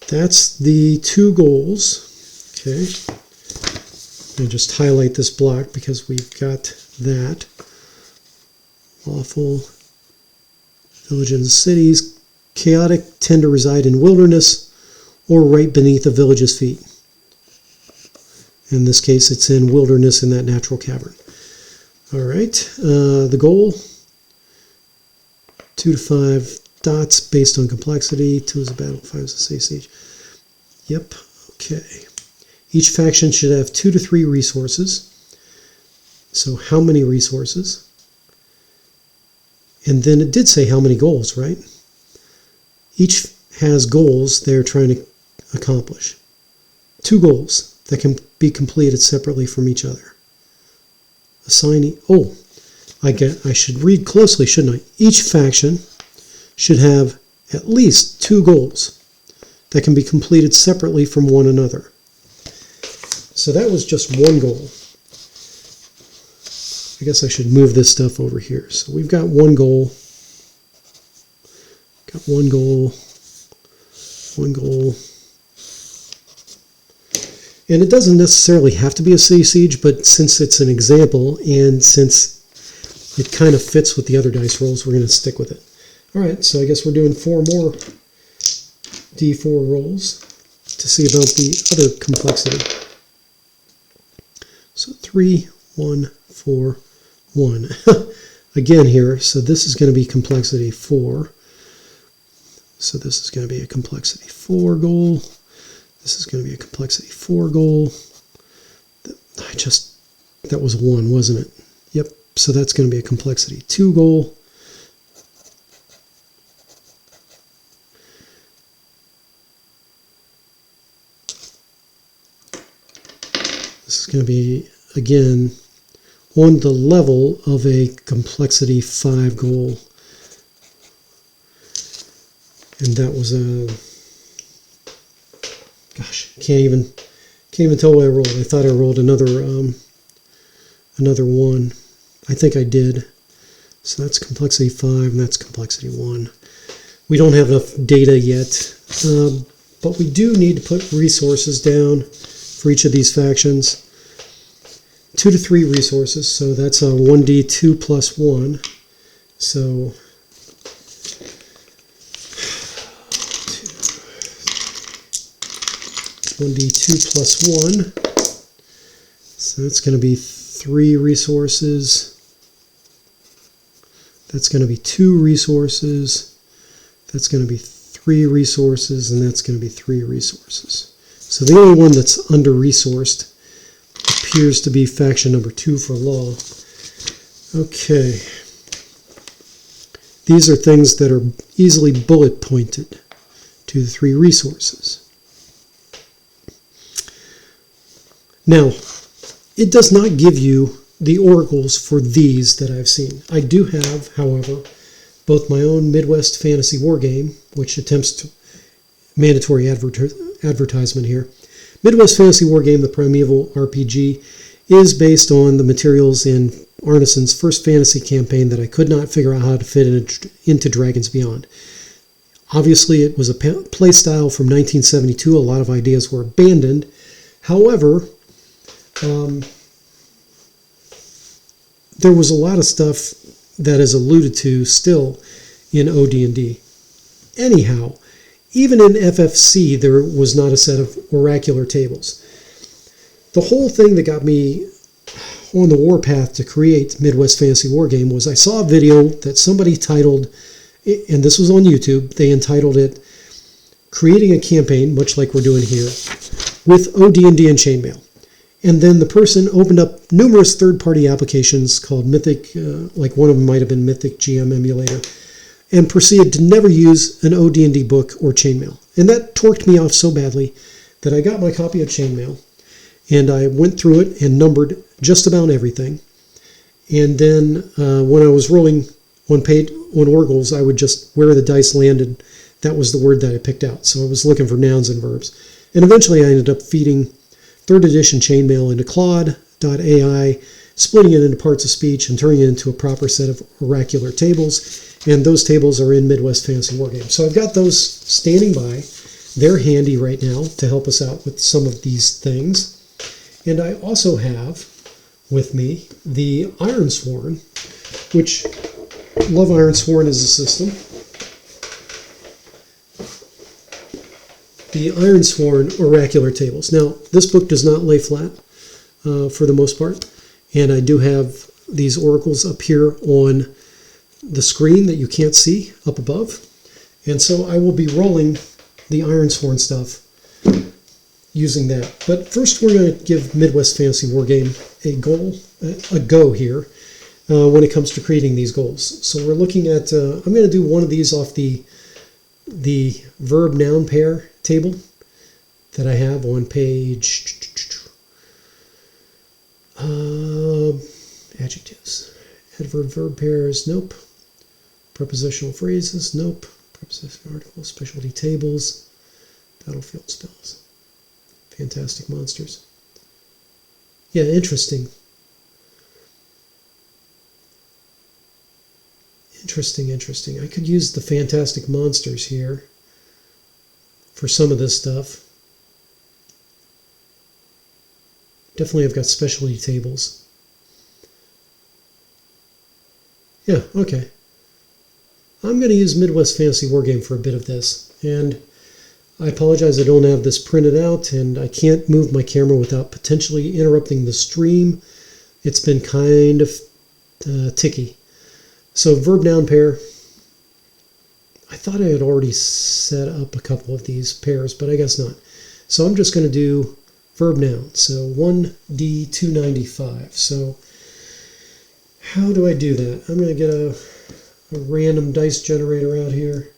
that's the 2 goals. Okay, I'm going to just highlight this block because we've got that. Lawful, village and cities, chaotic, tend to reside in wilderness or right beneath a village's feet. In this case, it's in wilderness in that natural cavern. All right, the goal, 2 to 5 dots based on complexity. 2 is a battle, 5 is a safe siege. Yep, okay. Each faction should have 2 to 3 resources. So how many resources? And then it did say how many goals, right? Each has goals they're trying to accomplish. 2 goals that can be completed separately from each other. Assigning, I should read closely, shouldn't I? Each faction should have at least 2 goals that can be completed separately from one another. So that was just 1 goal. I guess I should move this stuff over here. So we've got 1 goal. Got 1 goal. 1 goal. And it doesn't necessarily have to be a city siege, but since it's an example and since it kind of fits with the other dice rolls, we're going to stick with it. All right, so I guess we're doing 4 more D4 rolls to see about the other complexity. So 3, 1, 4, 1. Again here, so this is going to be complexity 4. So this is going to be a complexity 4 goal. This is going to be a complexity 4 goal. That was 1, wasn't it? Yep, so that's going to be a complexity 2 goal. This is going to be, again, on the level of a complexity 5 goal. And that was a, gosh, can't even tell what I rolled. I thought I rolled another 1. I think I did. So that's complexity 5 and that's complexity 1. We don't have enough data yet, but we do need to put resources down for each of these factions. 2 to 3 resources, so that's a 1d2 plus 1. So 1d2 plus 1. So that's going to be 3 resources. That's going to be 2 resources. That's going to be 3 resources, and that's going to be 3 resources. So the only one that's under-resourced appears to be faction number 2 for law. Okay. These are things that are easily bullet pointed to the 3 resources. Now, it does not give you the oracles for these that I've seen. I do have, however, both my own Midwest Fantasy Wargame, which attempts to mandatory advertisement here. Midwest Fantasy Wargame, the Primeval RPG, is based on the materials in Arneson's first fantasy campaign that I could not figure out how to fit into Dragons Beyond. Obviously, it was a playstyle from 1972. A lot of ideas were abandoned. However, there was a lot of stuff that is alluded to still in OD&D. Anyhow, even in FFC, there was not a set of oracular tables. The whole thing that got me on the warpath to create Midwest Fantasy Wargame was I saw a video that somebody titled, and this was on YouTube, they entitled it, Creating a Campaign, much like we're doing here, with OD&D and Chainmail. And then the person opened up numerous third-party applications called Mythic, like one of them might have been Mythic GM Emulator, and proceeded to never use an OD&D book or Chainmail. And that torqued me off so badly that I got my copy of Chainmail, and I went through it and numbered just about everything. And then when I was rolling on oracles, I would just, where the dice landed, that was the word that I picked out. So I was looking for nouns and verbs. And eventually I ended up feeding 3rd edition chainmail into Claude.ai, splitting it into parts of speech and turning it into a proper set of oracular tables. And those tables are in Midwest Fantasy Wargames. So I've got those standing by. They're handy right now to help us out with some of these things. And I also have with me the Ironsworn, which love Ironsworn as a system. The Ironsworn oracular tables. Now, this book does not lay flat for the most part, and I do have these oracles up here on the screen that you can't see up above. And so I will be rolling the Ironsworn stuff using that. But first we're going to give Midwest Fantasy Wargame a go here when it comes to creating these goals. So we're looking at, I'm going to do one of these off the verb-noun pair table that I have on page adjectives. Adverb-verb pairs, nope. Prepositional phrases, nope. Prepositional articles, specialty tables, battlefield spells. Fantastic monsters. Yeah, interesting. Interesting. I could use the fantastic monsters here for some of this stuff. Definitely I've got specialty tables. Yeah, okay. I'm going to use Midwest Fantasy Wargame for a bit of this. And I apologize I don't have this printed out, and I can't move my camera without potentially interrupting the stream. It's been kind of ticky. So verb-noun pair. I thought I had already set up a couple of these pairs, but I guess not. So I'm just going to do verb-noun. So 1D295. So how do I do that? I'm going to get a random dice generator out here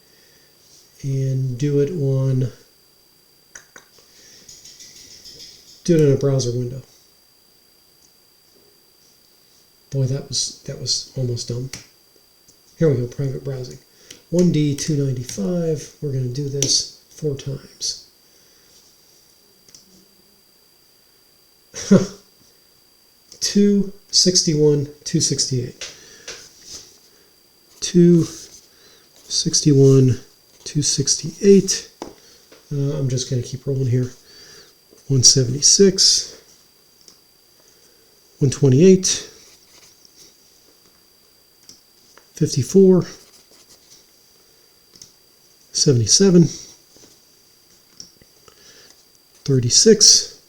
and do it in a browser window. Boy, that was almost dumb. Here we go, private browsing. 1D295, we're going to do this 4 times. 261, 268. 261, 268. I'm just going to keep rolling here. 176, 128, 54, 77, 36,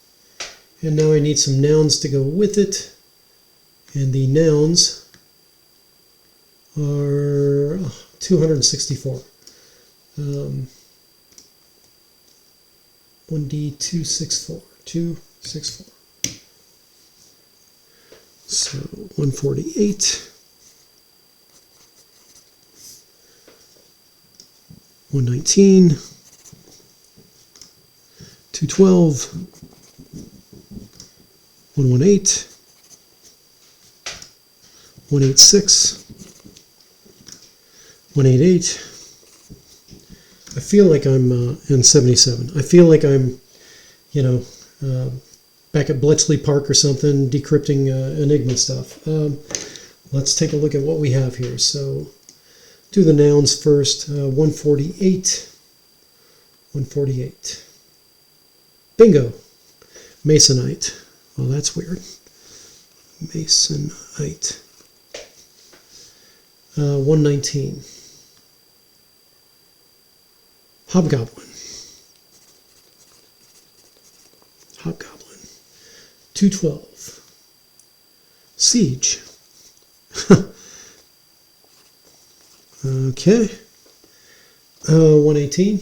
and now I need some nouns to go with it, and the nouns are 264. 1D264, 264. So 148, 119, 212, 118, 186, 188. I feel like I'm in 77. I feel like I'm, back at Bletchley Park or something, decrypting Enigma stuff. Let's take a look at what we have here. So, do the nouns first. 148. 148. Bingo. Masonite. Well, that's weird. Masonite. 119. Hobgoblin. Hobgoblin. 212. Siege. Okay. 118.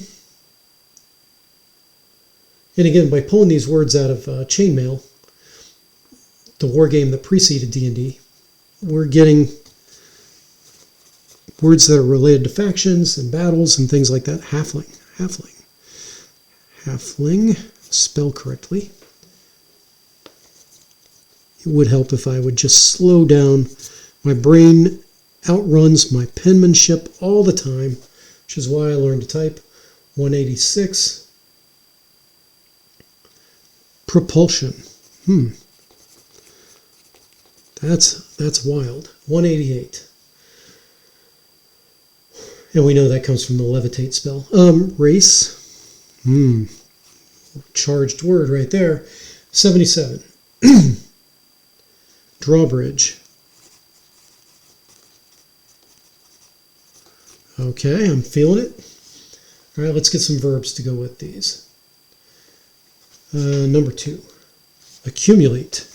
And again, by pulling these words out of Chainmail, the war game that preceded D&D, we're getting words that are related to factions and battles and things like that. Halfling. Halfling. Halfling. Spell correctly. It would help if I would just slow down. My brain outruns my penmanship all the time. which is why I learned to type. 186. Propulsion. That's wild. 188. And we know that comes from the levitate spell. Race. Charged word right there. 77. Drawbridge. Okay, I'm feeling it. All right, let's get some verbs to go with these. Number 2. Accumulate.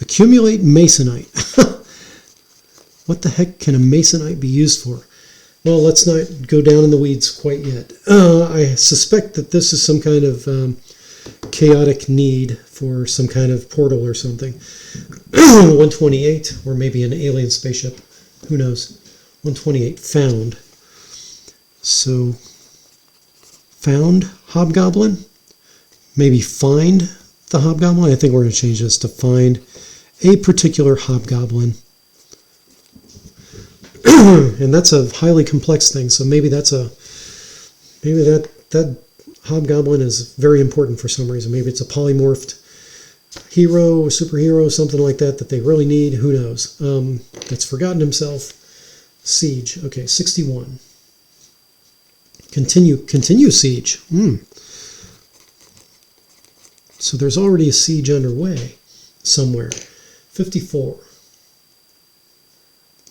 Accumulate masonite. What the heck can a masonite be used for? Well, let's not go down in the weeds quite yet. I suspect that this is some kind of chaotic need for some kind of portal or something. 128, or maybe an alien spaceship. Who knows? 128, found. So, found hobgoblin? Maybe find the hobgoblin? I think we're going to change this to find a particular hobgoblin. And that's a highly complex thing, so maybe that hobgoblin is very important for some reason. Maybe it's a polymorphed hero or superhero, something like that they really need. Who knows? That's forgotten himself. Siege. Okay, 61. Continue siege. So there's already a siege underway somewhere. 54.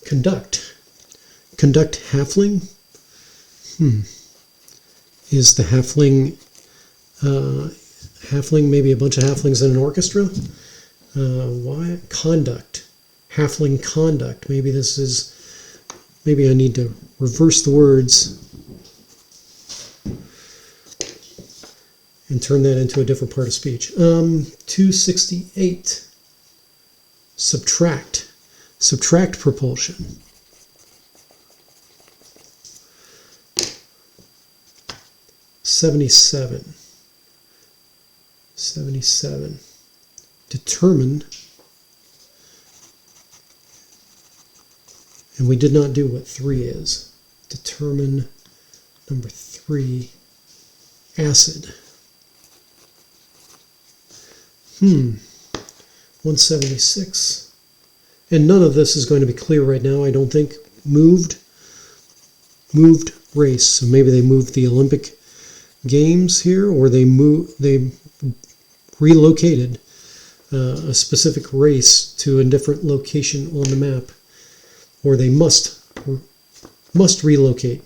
Conduct. Conduct halfling. Is the halfling maybe a bunch of halflings in an orchestra? Why? Conduct. Halfling conduct. Maybe I need to reverse the words and turn that into a different part of speech. 268. Subtract. Subtract propulsion. 77. 77. Determine. And we did not do what 3 is. Determine. Number 3. Acid. 176. And none of this is going to be clear right now, I don't think. Moved race. So maybe they moved the Olympic Games here, or they relocated a specific race to a different location on the map, or they must relocate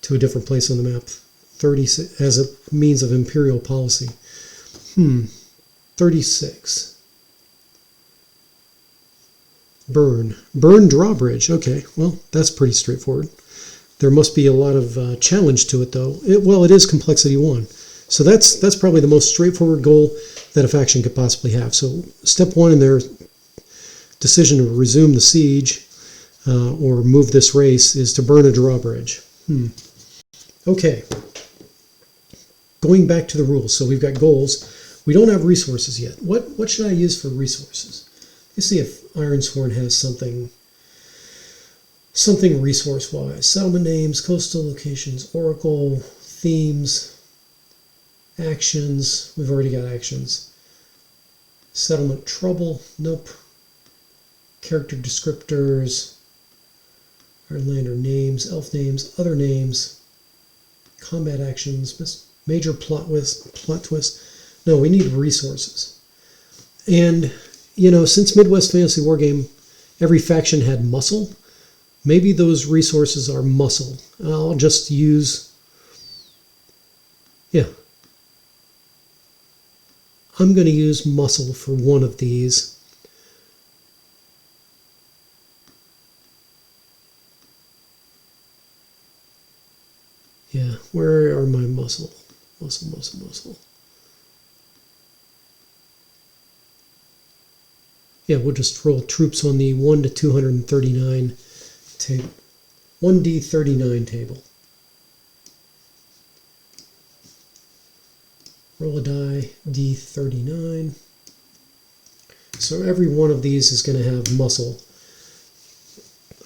to a different place on the map. 36 as a means of imperial policy. 36. Burn drawbridge. Okay, well, that's pretty straightforward. There must be a lot of challenge to it, though. It is complexity 1. So that's probably the most straightforward goal that a faction could possibly have. So step 1 in their decision to resume the siege or move this race is to burn a drawbridge. Okay. Going back to the rules. So we've got goals. We don't have resources yet. What should I use for resources? Let's see if Ironsworn has something resource-wise. Settlement names, coastal locations, oracle, themes, actions. We've already got actions. Settlement trouble. Nope. Character descriptors. Ironlander names, elf names, other names. Combat actions. Major plot twist. No, we need resources. And, since Midwest Fantasy Wargame, every faction had muscle, maybe those resources are muscle. I'll just use, I'm going to use muscle for one of these. Yeah, where are my muscle? Muscle. Yeah, we'll just roll troops on the 1 to 239 table. 1d39 table. Roll a die, d39. So every one of these is going to have muscle.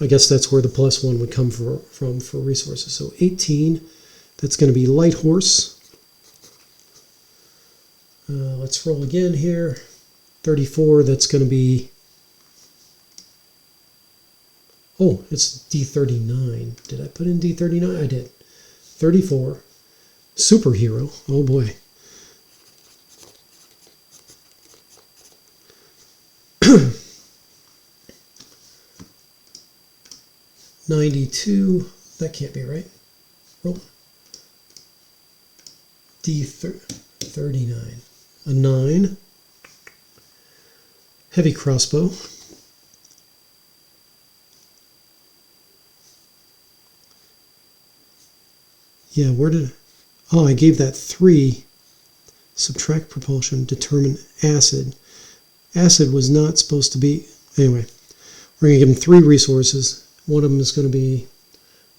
I guess that's where the +1 would come from for resources. So 18, that's going to be Light Horse. Let's roll again here. 34, that's going to be... Oh, it's D39. Did I put in D39? I did. 34. Superhero. Oh boy. $92. That can't be right. Roll. D39. A 9. Heavy crossbow. Yeah, where did... Oh, I gave that 3. Subtract propulsion, determine acid. Acid was not supposed to be... Anyway, we're going to give him 3 resources. One of them is going to be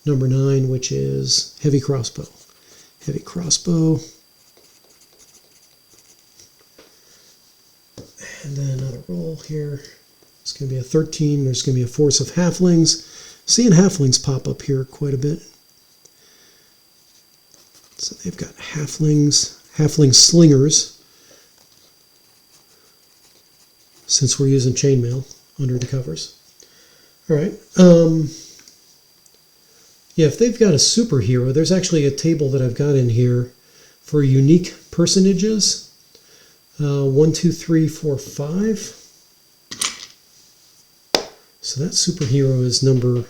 number 9, which is heavy crossbow. Heavy crossbow. And then another roll here. It's going to be a 13. There's going to be a force of halflings. Seeing halflings pop up here quite a bit. So they've got halflings, halfling slingers, since we're using chainmail under the covers. All right. Yeah, if they've got a superhero, there's actually a table that I've got in here for unique personages. 1, 2, 3, 4, 5. So that superhero is number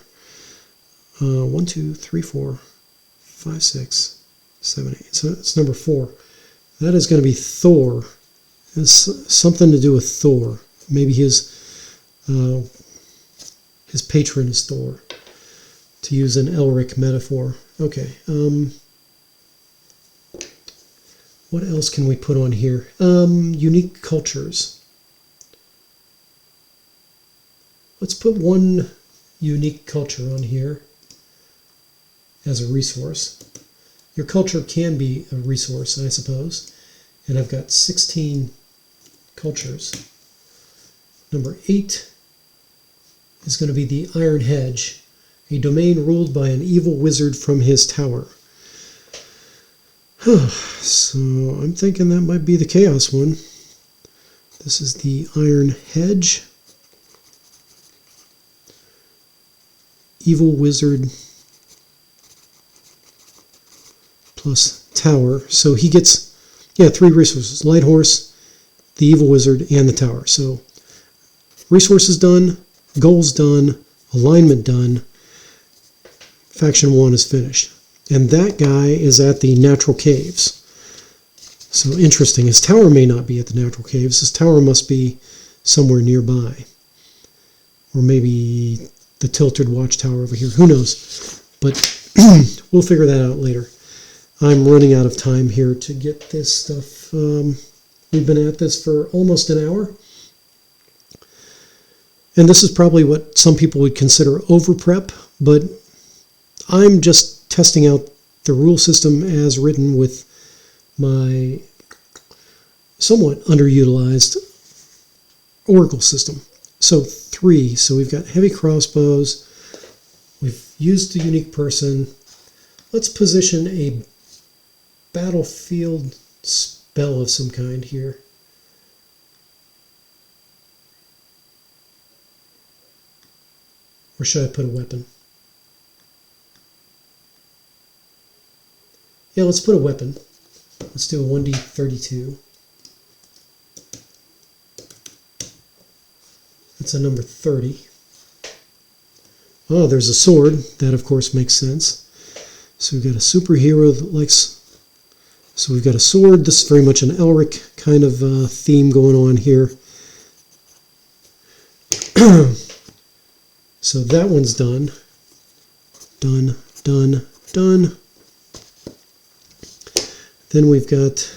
1, 2, 3, 4, 5, 6, 7, 8. So it's number 4. That is going to be Thor. It's something to do with Thor. Maybe his patron is Thor, to use an Elric metaphor. Okay. What else can we put on here? Unique cultures. Let's put 1 unique culture on here as a resource. Your culture can be a resource, I suppose. And I've got 16 cultures. Number 8 is going to be the Iron Hedge, a domain ruled by an evil wizard from his tower. So I'm thinking that might be the Chaos one. This is the Iron Hedge. Evil wizard plus tower. So he gets, 3 resources. Light Horse, the evil wizard, and the tower. So resources done, goals done, alignment done. Faction 1 is finished. And that guy is at the natural caves. So interesting. His tower may not be at the natural caves. His tower must be somewhere nearby. Or maybe the tilted watchtower over here. Who knows? But we'll figure that out later. I'm running out of time here to get this stuff. We've been at this for almost an hour. And this is probably what some people would consider over-prep, but I'm just testing out the rule system as written with my somewhat underutilized Oracle system. So 3. So we've got heavy crossbows. We've used a unique person. Let's position a battlefield spell of some kind here. Or should I put a weapon? Yeah, let's put a weapon. Let's do a 1d32. That's a number 30. Oh, there's a sword. That, of course, makes sense. So we've got a superhero that likes... So we've got a sword. This is very much an Elric kind of theme going on here. So that one's done. Done, done, done. Then we've got,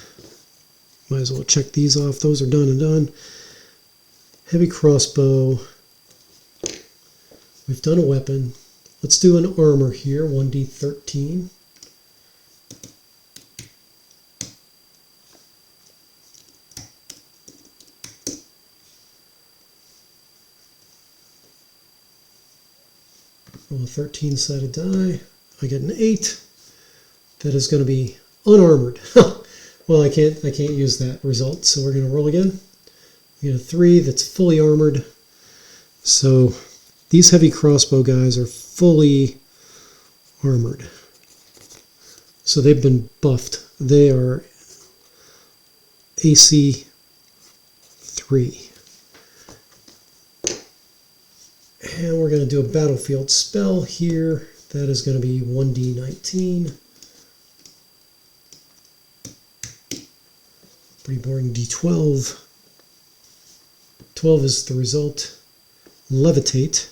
might as well check these off. Those are done and done. Heavy crossbow. We've done a weapon. Let's do an armor here, 1d13. Roll a 13-sided die. I get an 8. That is going to be unarmored. Well, I can't use that result, so we're going to roll again. We get a 3 that's fully armored. So these heavy crossbow guys are fully armored. So they've been buffed. They are AC 3. And we're going to do a battlefield spell here. That is going to be 1d19. Pretty boring d12. 12 is the result. Levitate.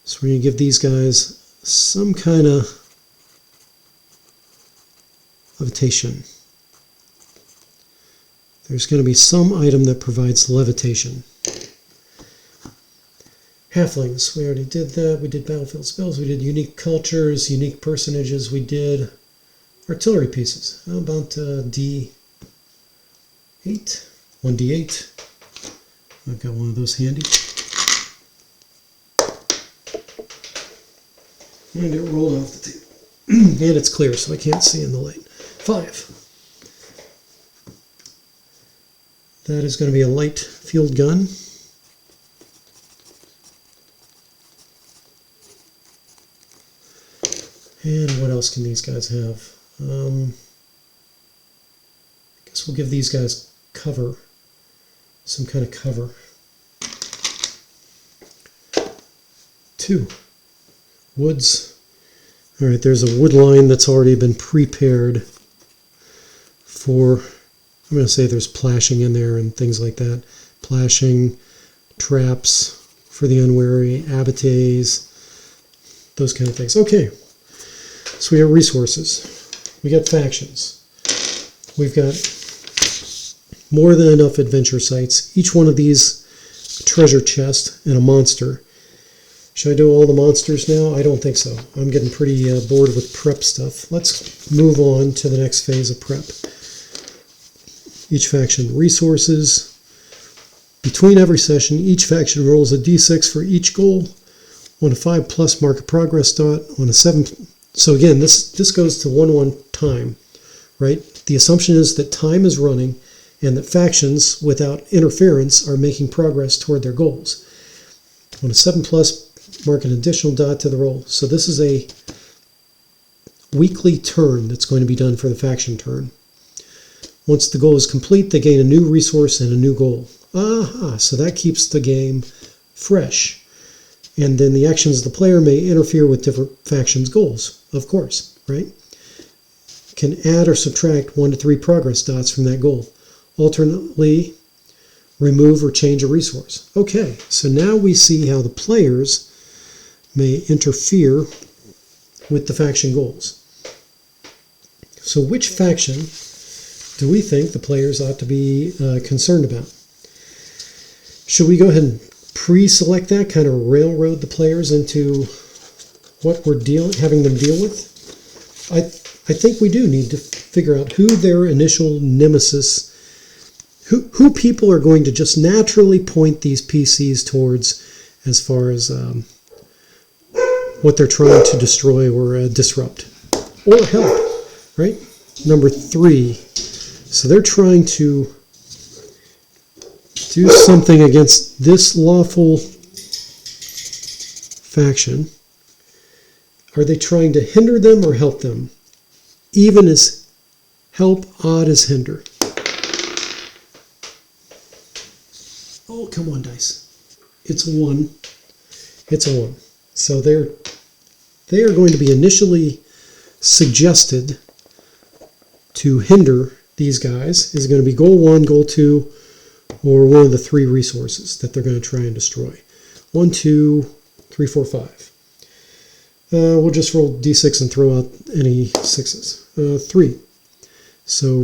So we're going to give these guys some kind of levitation. There's going to be some item that provides levitation. Halflings, we already did that. We did battlefield spells. We did unique cultures, unique personages. We did artillery pieces. How about D8? 1d8. I've got one of those handy. And it rolled off the table. And it's clear, so I can't see in the light. 5. That is going to be a light field gun. And what else can these guys have? I guess we'll give these guys cover. Some kind of cover. 2. Woods. Alright, there's a wood line that's already been prepared for, I'm going to say there's plashing in there and things like that. Plashing, traps for the unwary, abates, those kind of things. Okay, so we have resources. We got factions. We've got more than enough adventure sites. Each one of these, a treasure chest and a monster. Should I do all the monsters now? I don't think so. I'm getting pretty bored with prep stuff. Let's move on to the next phase of prep. Each faction resources. Between every session, each faction rolls a d6 for each goal. On a 5+, mark a progress dot. On a 7... So again, this goes to 1-1 time, right? The assumption is that time is running and that factions, without interference, are making progress toward their goals. On a 7+, mark an additional dot to the roll. So this is a weekly turn that's going to be done for the faction turn. Once the goal is complete, they gain a new resource and a new goal. Aha! So that keeps the game fresh. And then the actions of the player may interfere with different factions' goals, of course, right? Can add or subtract 1 to 3 progress dots from that goal. Alternately, remove or change a resource. Okay, so now we see how the players may interfere with the faction goals. So which faction do we think the players ought to be concerned about? Should we go ahead and pre-select that, kind of railroad the players into what we're having them deal with? I think we do need to figure out who their initial nemesis, who people are going to just naturally point these PCs towards as far as what they're trying to destroy or disrupt or help, right? Number 3. So they're trying to do something against this lawful faction. Are they trying to hinder them or help them? Even is help, odd is hinder. Oh, come on, dice. It's a 1. It's a 1. So they are going to be initially suggested to hinder these guys. Is going to be goal 1, goal 2, or one of the 3 resources that they're going to try and destroy. 1, 2, 3, 4, 5. We'll just roll d6 and throw out any 6s. 3. So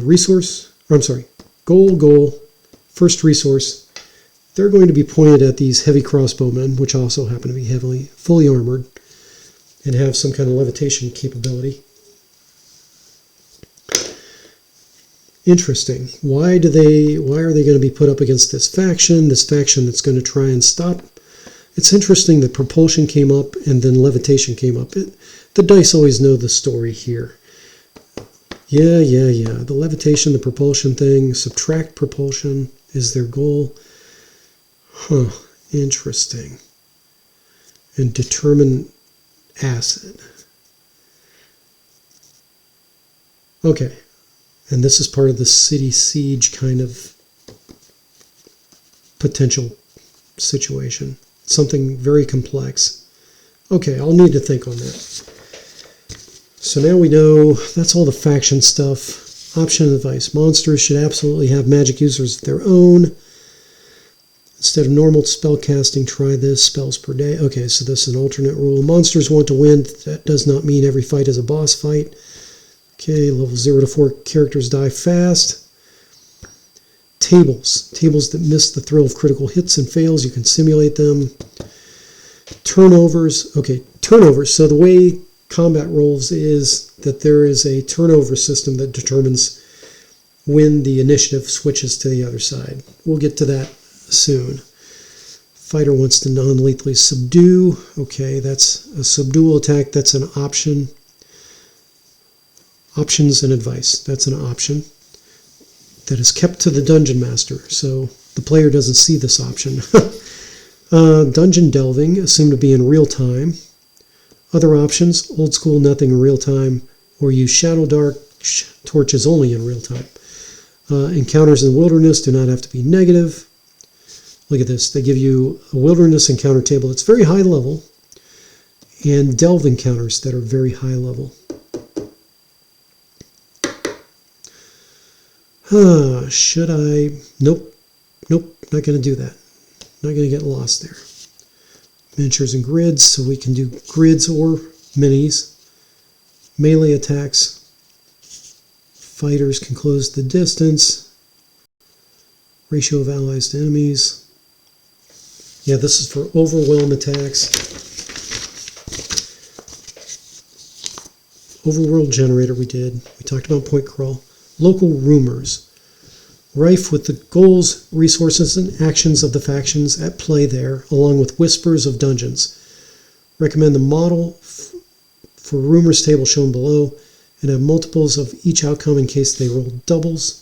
goal, first resource. They're going to be pointed at these heavy crossbowmen, which also happen to be fully armored, and have some kind of levitation capability. Interesting. Why are they going to be put up against this faction that's going to try and stop It's interesting that propulsion came up and then levitation came up. The dice always know the story here. Yeah. The levitation, the propulsion thing, subtract propulsion is their goal. Huh, interesting. And determine acid. Okay, and this is part of the city siege kind of potential situation. Something very complex. Okay, I'll need to think on that. So now we know that's all the faction stuff. Option advice. Monsters should absolutely have magic users of their own. Instead of normal spell casting, try this. Spells per day. Okay, so this is an alternate rule. Monsters want to win. That does not mean every fight is a boss fight. Okay, level 0 to 4 characters die fast. Tables. Tables that miss the thrill of critical hits and fails. You can simulate them. Turnovers. Okay, turnovers. So the way combat rolls is that there is a turnover system that determines when the initiative switches to the other side. We'll get to that soon. Fighter wants to non-lethally subdue. Okay, that's a subdual attack. That's an option. Options and advice. That's an option that is kept to the dungeon master, so the player doesn't see this option. Dungeon delving, assumed to be in real time. Other options, old school, nothing in real time, or use shadow dark torches only in real time. Encounters in the wilderness do not have to be negative. Look at this. They give you a wilderness encounter table that's very high level and delve encounters that are very high level. Should I? Nope, not going to do that. Not going to get lost there. Miniatures and grids, so we can do grids or minis. Melee attacks. Fighters can close the distance. Ratio of allies to enemies. Yeah, this is for overwhelm attacks. Overworld generator we did. We talked about point crawl. Local rumors. Rife with the goals, resources, and actions of the factions at play there, along with whispers of dungeons. Recommend the model for rumors table shown below, and have multiples of each outcome in case they roll doubles.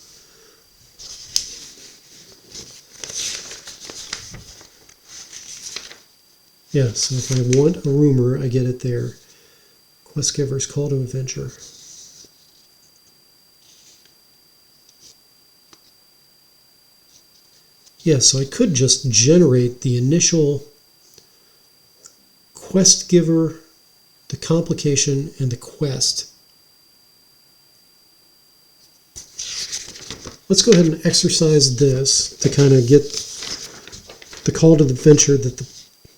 Yeah, so if I want a rumor, I get it there. Quest giver's call to adventure. Yeah, so I could just generate the initial quest giver, the complication, and the quest. Let's go ahead and exercise this to kind of get the call to adventure that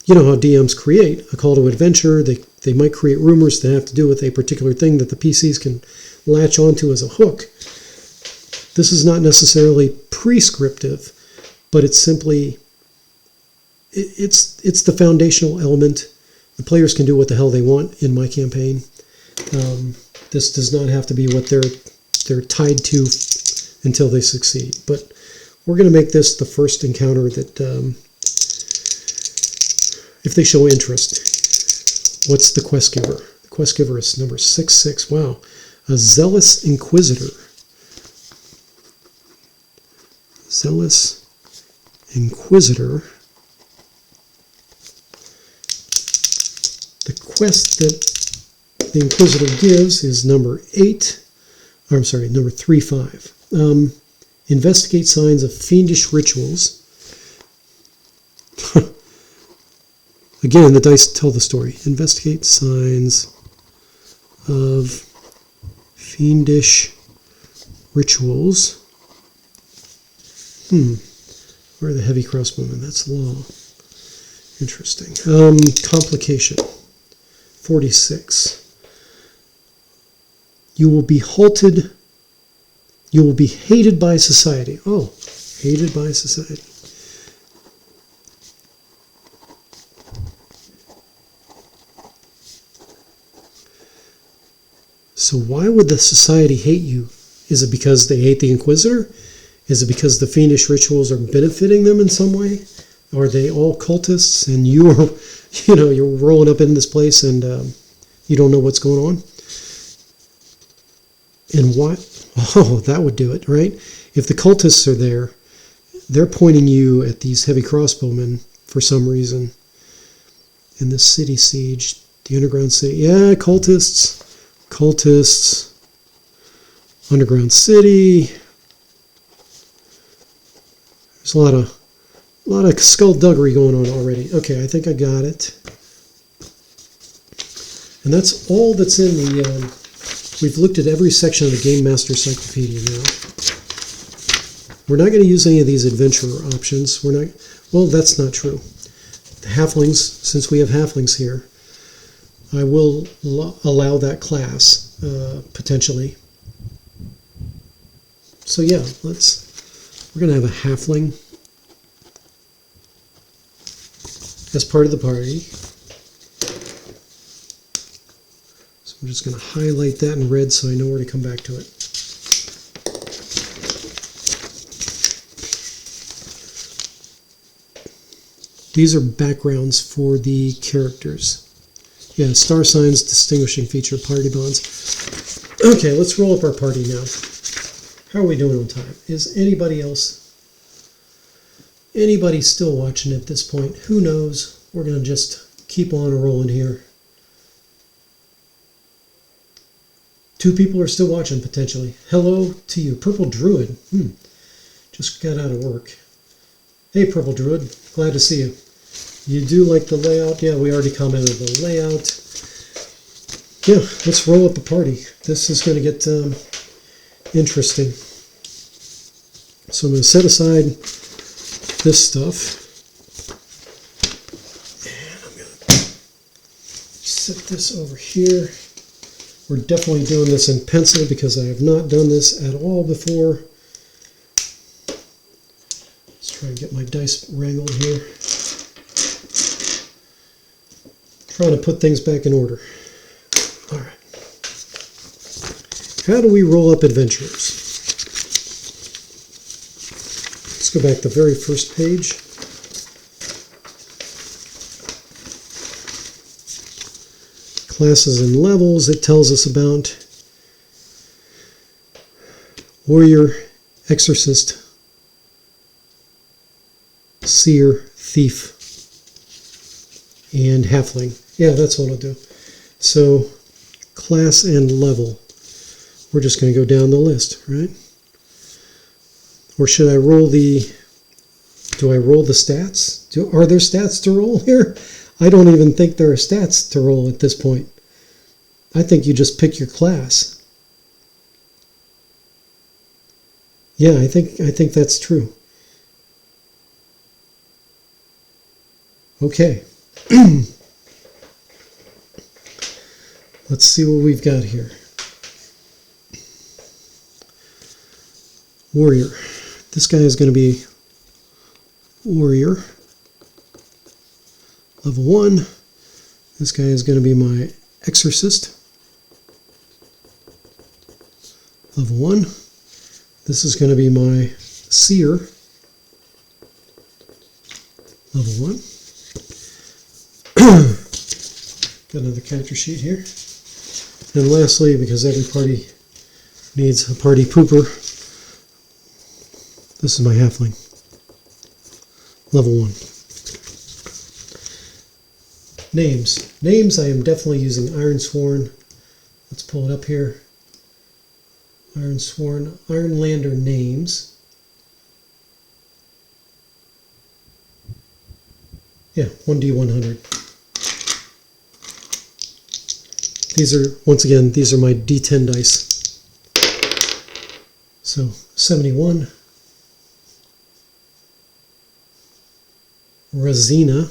you know how DMs create a call to adventure. They might create rumors that have to do with a particular thing that the PCs can latch onto as a hook. This is not necessarily prescriptive, but it's simply, it's the foundational element. The players can do what the hell they want in my campaign. This does not have to be what they're tied to until they succeed. But we're going to make this the first encounter that, if they show interest. What's the quest giver? The quest giver is number 66. Wow. A zealous inquisitor. Zealous Inquisitor. The quest that the Inquisitor gives is number 35. Investigate signs of fiendish rituals. Again, the dice tell the story. Investigate signs of fiendish rituals. Where are the heavy crossbowmen? That's law. Interesting. Complication. 46. You will be halted. You will be hated by society. Oh, hated by society. So why would the society hate you? Is it because they hate the Inquisitor? Is it because the fiendish rituals are benefiting them in some way? Are they all cultists and you are, you're rolling up in this place and you don't know what's going on? And what? Oh, that would do it, right? If the cultists are there, they're pointing you at these heavy crossbowmen for some reason. In the city siege, the underground city. Yeah, cultists. Underground city. There's a lot of skullduggery going on already. Okay, I think I got it. And that's all that's in the... we've looked at every section of the Game Master Encyclopedia now. We're not going to use any of these adventurer options. We're not... Well, that's not true. The halflings, since we have halflings here, I will allow that class, potentially. So yeah, we're going to have a halfling as part of the party. So I'm just going to highlight that in red so I know where to come back to it. These are backgrounds for the characters. Yeah, star signs, distinguishing feature, party bonds. Okay, let's roll up our party now. How are we doing on time? Is anybody still watching at this point? Who knows? We're going to just keep on rolling here. 2 people are still watching, potentially. Hello to you. Purple Druid. Just got out of work. Hey, Purple Druid. Glad to see you. You do like the layout? Yeah, we already commented on the layout. Yeah, let's roll up a party. This is going to get interesting. So I'm going to set aside this stuff. And I'm going to set this over here. We're definitely doing this in pencil because I have not done this at all before. Let's try and get my dice wrangled here. Trying to put things back in order. All right. How do we roll up adventurers? Let's go back to the very first page. Classes and levels. It tells us about warrior, exorcist, seer, thief, and halfling. Yeah, that's what I'll do. So, class and level. We're just going to go down the list, right? Or should I roll the... Do I roll the stats? Are there stats to roll here? I don't even think there are stats to roll at this point. I think you just pick your class. Yeah, I think that's true. Okay. Let's see what we've got here. Warrior. This guy is going to be warrior. Level 1. This guy is going to be my exorcist. Level 1. This is going to be my seer. Level 1. Got another character sheet here. And lastly, because every party needs a party pooper, this is my halfling. Level 1. Names. Names, I am definitely using Ironsworn. Let's pull it up here. Ironsworn, Ironlander names. Yeah, 1d100. These are, once again, these are my d10 dice. So, 71. Rosina.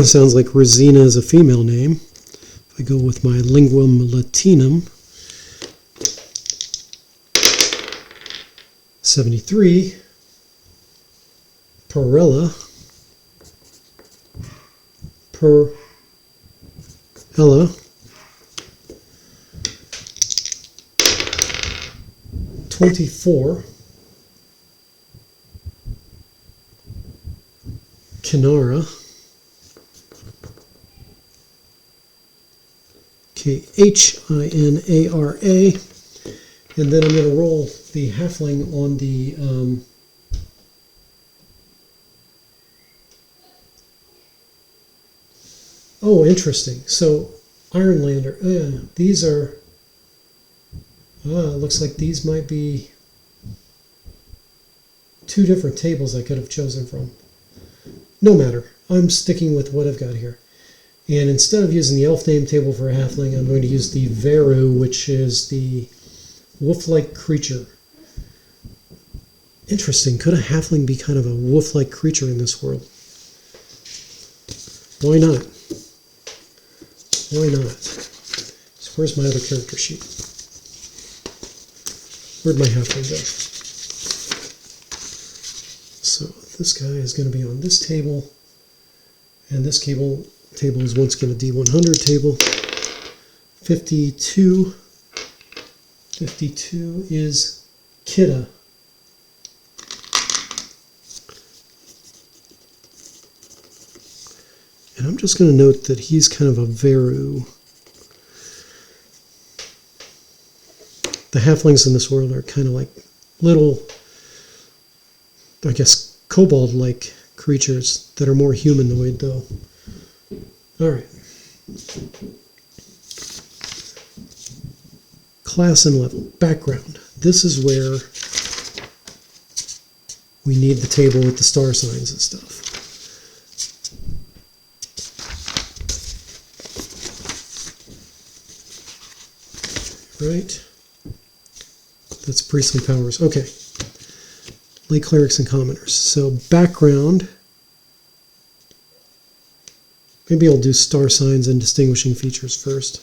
Sounds like Rosina is a female name. If I go with my Linguam Latinum. 73. Perella. Ella. 24. Kinara. K-H-I-N-A-R-A. And then I'm going to roll the halfling on the oh, interesting. So Ironlander. These are looks like these might be two different tables I could have chosen from. No matter. I'm sticking with what I've got here. And instead of using the elf name table for a halfling, I'm going to use the Veru, which is the wolf-like creature. Interesting. Could a halfling be kind of a wolf-like creature in this world? Why not? Why not? So where's my other character sheet? Where'd my halfling go? So this guy is going to be on this table, and this table is once again a D100 table. 52. 52 is Kidda. And I'm just going to note that he's kind of a Veru. The halflings in this world are kind of like little, I guess, kobold-like creatures that are more humanoid, though. All right. Class and level. Background. This is where we need the table with the star signs and stuff. Right? That's priestly powers. Okay. Lay clerics and commoners. So background. Maybe I'll do star signs and distinguishing features first.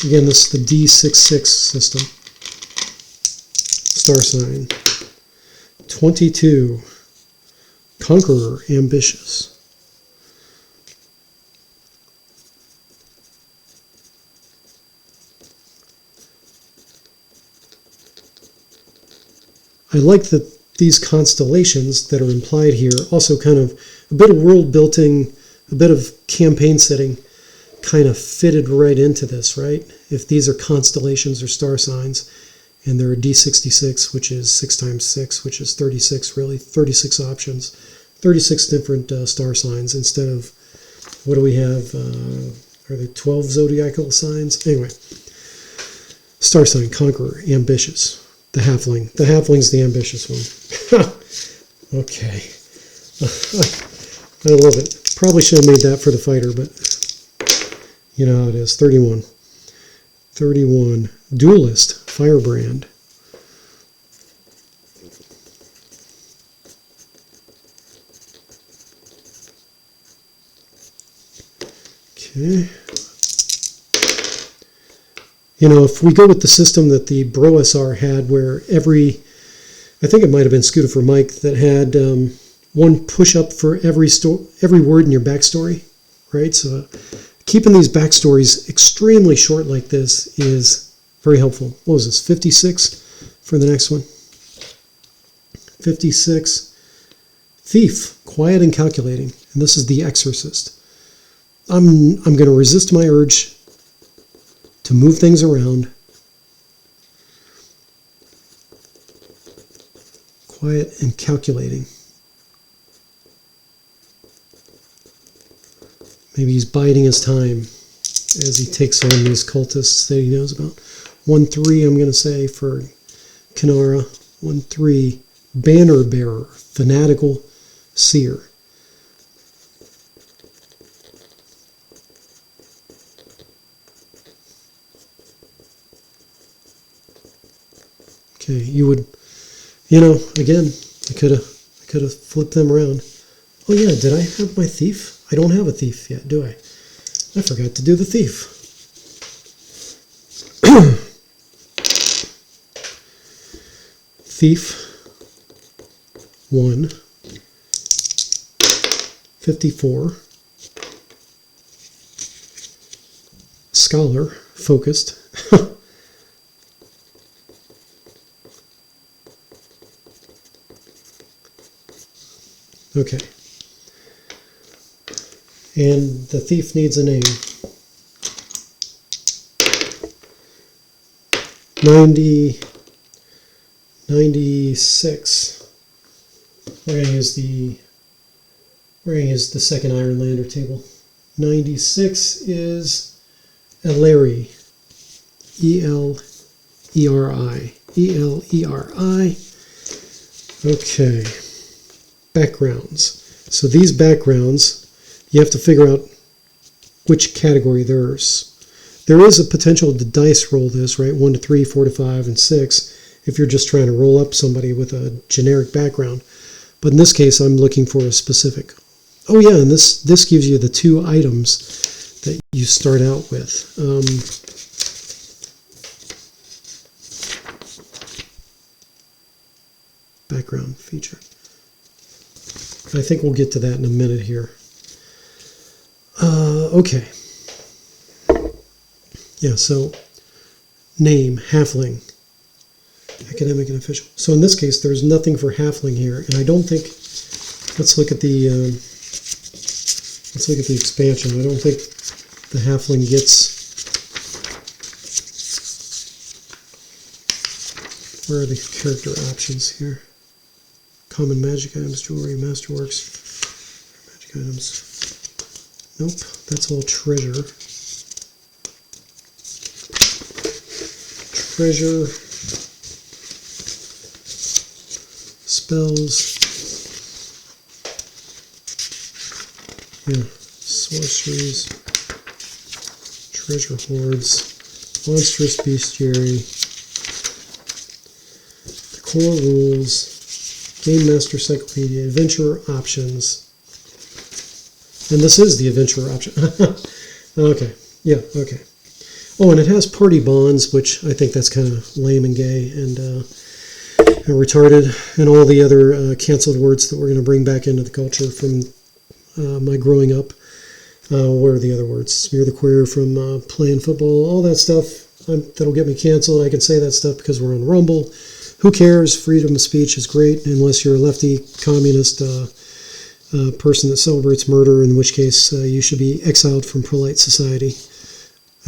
Again, this is the D66 system. Star sign. 22. Conqueror, ambitious. I like that these constellations that are implied here, also kind of a bit of world building, a bit of campaign setting, kind of fitted right into this, right? If these are constellations or star signs, and there are D66, which is 6 times 6, which is 36, really, 36 options, 36 different star signs instead of, what do we have, are there 12 zodiacal signs? Anyway, star sign, conqueror, ambitious. The halfling. The halfling's the ambitious one. Okay. I love it. Probably should have made that for the fighter, but you know how it is. 31. 31. Duelist. Firebrand. Okay. You know, if we go with the system that the BroSR had, where I think it might have been Scooter for Mike, that had one push-up for every word in your backstory, right? So keeping these backstories extremely short like this is very helpful. What was this, 56 for the next one? 56. Thief, quiet and calculating. And this is the Exorcist. I'm going to resist my urge to move things around. Quiet and calculating. Maybe he's biding his time as he takes on these cultists that he knows about. 1-3, I'm going to say, for Kinara. 1-3, banner bearer, fanatical seer. Okay, you would, again, I could have flipped them around. Oh yeah, did I have my thief? I don't have a thief yet, do I? I forgot to do the thief. Thief 1, 54. Scholar, focused. Okay. And the thief needs a name. 96. We're gonna use the second Iron Lander table. 96 is Eleri. E-L-E-R-I. E-L-E-R-I. Okay. Backgrounds. So these backgrounds, you have to figure out which category there's. There is a potential to dice roll this, right? 1 to 3, 4 to 5, and 6, if you're just trying to roll up somebody with a generic background. But in this case, I'm looking for a specific. Oh yeah, and this gives you the 2 items that you start out with. Background feature. I think we'll get to that in a minute here. Okay. Yeah, so name, halfling, academic and official. So in this case, there's nothing for halfling here, and I don't think. Let's look at the expansion. I don't think the halfling gets. Where are the character options here? Common magic items, jewelry, masterworks, magic items. Nope, that's all treasure. Treasure, spells, yeah, sorceries, treasure hoards, monstrous bestiary, the core rules, Game Master Encyclopedia, adventure options, and this is the adventure option. Okay, yeah, okay. Oh, and it has party bonds, which I think that's kind of lame and gay and retarded, and all the other canceled words that we're going to bring back into the culture from my growing up. What are the other words? Smear the queer from playing football, all that stuff. That'll get me canceled. I can say that stuff because we're on Rumble. Who cares? Freedom of speech is great, unless you're a lefty communist person that celebrates murder, in which case you should be exiled from polite society.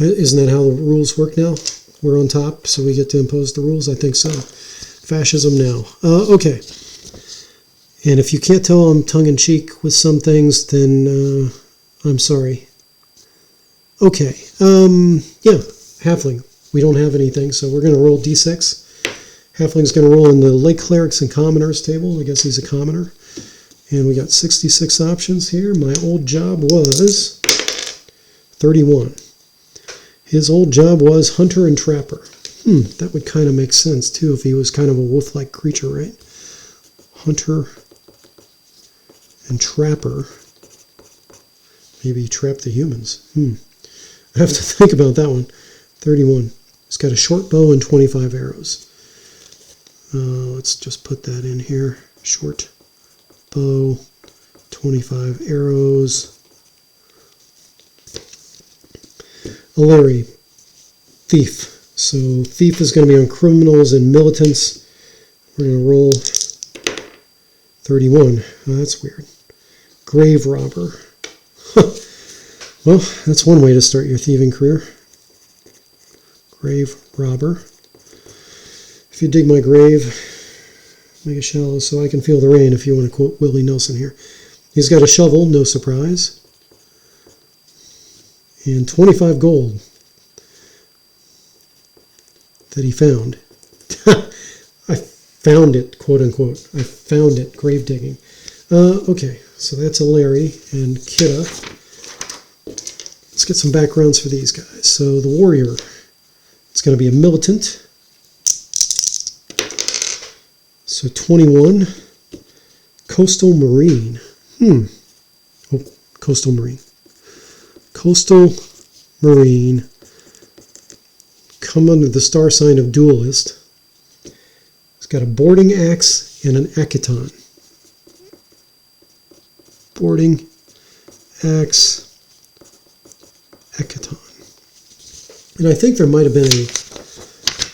Isn't that how the rules work now? We're on top, so we get to impose the rules? I think so. Fascism now. Okay. And if you can't tell I'm tongue-in-cheek with some things, then I'm sorry. Okay. Yeah, halfling. We don't have anything, so we're going to roll d6. Halfling's going to roll in the Lake Clerics and Commoners table. I guess he's a commoner. And we got 66 options here. My old job was 31. His old job was Hunter and Trapper. That would kind of make sense, too, if he was kind of a wolf-like creature, right? Hunter and Trapper. Maybe he trapped the humans. I have to think about that one. 31. He's got a short bow and 25 arrows. Let's just put that in here. Short bow, 25 arrows. Eleri, thief. So thief is going to be on criminals and militants. We're going to roll 31. Oh, that's weird. Grave robber. Well, that's one way to start your thieving career. Grave robber. If you dig my grave, make it shallow so I can feel the rain, if you want to quote Willie Nelson here. He's got a shovel, no surprise. And 25 gold that he found. I found it, quote unquote. I found it, grave digging. Okay, so that's a Larry and Kidda. Let's get some backgrounds for these guys. So the warrior, it's going to be a militant. So 21. Coastal Marine. Oh, Coastal Marine. Coastal Marine. Come under the star sign of Duelist. It's got a boarding axe and an Aketon. Boarding axe, Aketon. And I think there might have been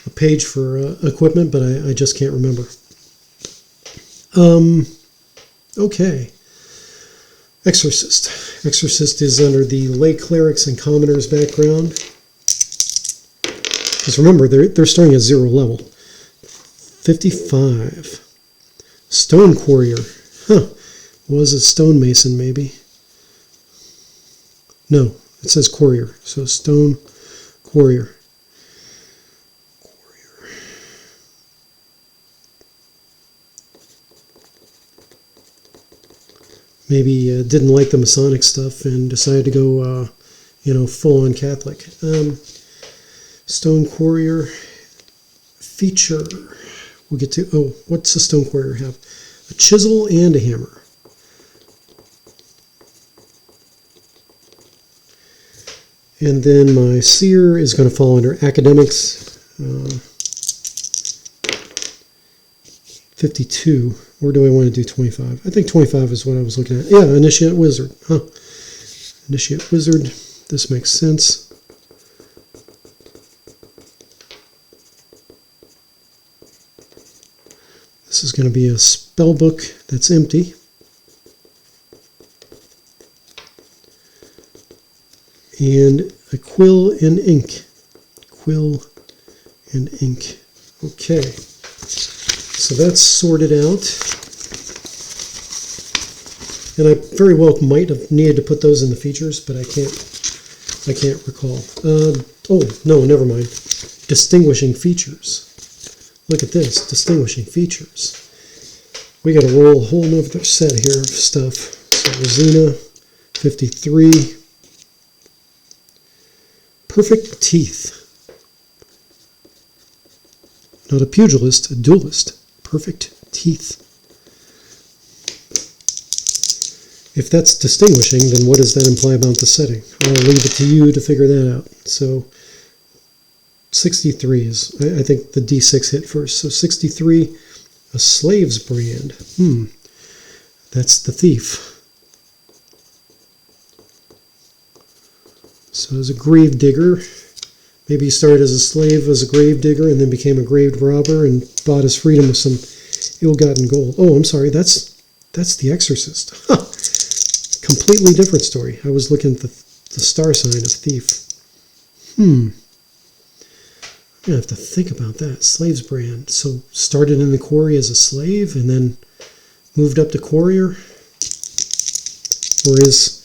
a page for equipment, but I just can't remember. Okay. Exorcist. Exorcist is under the lay clerics and commoners background. Because remember, they're starting at 0 level. 55. Stone Quarrier. Huh. Was it stonemason, maybe? No, it says Quarrier. So Stone Quarrier. Maybe didn't like the Masonic stuff and decided to go, full-on Catholic. Stone Quarrier feature. We'll get to, what's a Stone Quarrier have? A chisel and a hammer. And then my seer is going to fall under academics. 52. Or do I want to do 25? I think 25 is what I was looking at. Yeah, Initiate Wizard. Huh. Initiate Wizard. This makes sense. This is going to be a spell book that's empty. And a quill and ink. Quill and ink. Okay. So that's sorted out. And I very well might have needed to put those in the features, but I can't recall. No, never mind. Distinguishing features. Look at this, distinguishing features. We got to roll a whole nother set here of stuff. So Rosina, 53. Perfect teeth. Not a pugilist, a duelist. Perfect teeth. If that's distinguishing, then what does that imply about the setting? I'll leave it to you to figure that out. So 63 is, I think the D6 hit first. So 63, a slave's brand. That's the thief. So as a grave digger, maybe he started as a slave, as a grave digger, and then became a grave robber and bought his freedom with some ill-gotten gold. Oh, I'm sorry, that's the Exorcist. Completely different story. I was looking at the star sign of thief. I'm going to have to think about that. Slave's brand. So started in the quarry as a slave and then moved up to Quarrier? Or is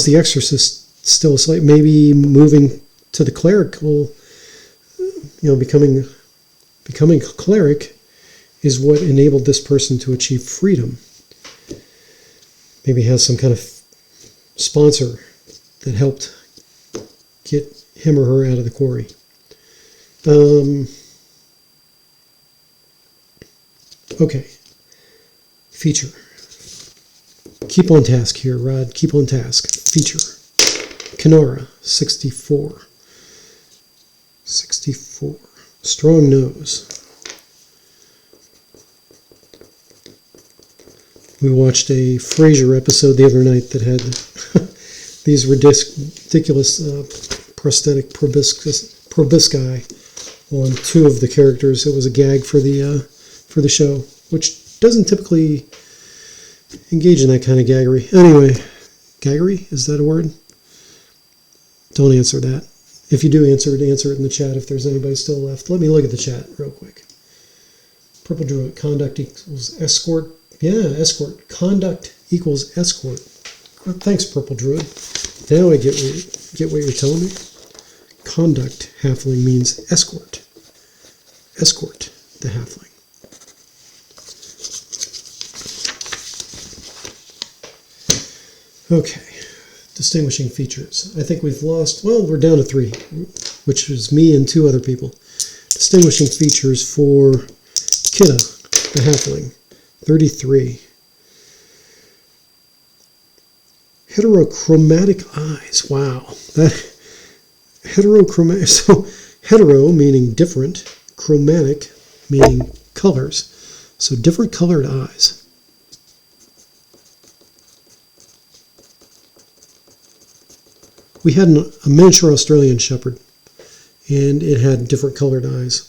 the Exorcist still a slave? Maybe moving to the clerical, becoming a cleric is what enabled this person to achieve freedom. Maybe has some kind of sponsor that helped get him or her out of the quarry. Okay. Feature. Keep on task here, Rod. Keep on task. Feature. Kenara, 64. 64. Strong nose. We watched a Frasier episode the other night that had these ridiculous prosthetic proboscis on two of the characters. It was a gag for the show, which doesn't typically engage in that kind of gaggery. Anyway, gaggery, is that a word? Don't answer that. If you do answer it in the chat if there's anybody still left. Let me look at the chat real quick. Purple Druid, conduct equals escort. Yeah, escort. Conduct equals escort. Thanks, Purple Druid. Now I get what you're telling me. Conduct, halfling, means escort. Escort, the halfling. Okay. Distinguishing features. I think we've lost, well, we're down to 3, which is me and 2 other people. Distinguishing features for Kidda, the halfling. 33. Heterochromatic eyes. Wow. That heterochromatic. So hetero meaning different, chromatic meaning colors. So different colored eyes. We had a miniature Australian Shepherd, and it had different colored eyes.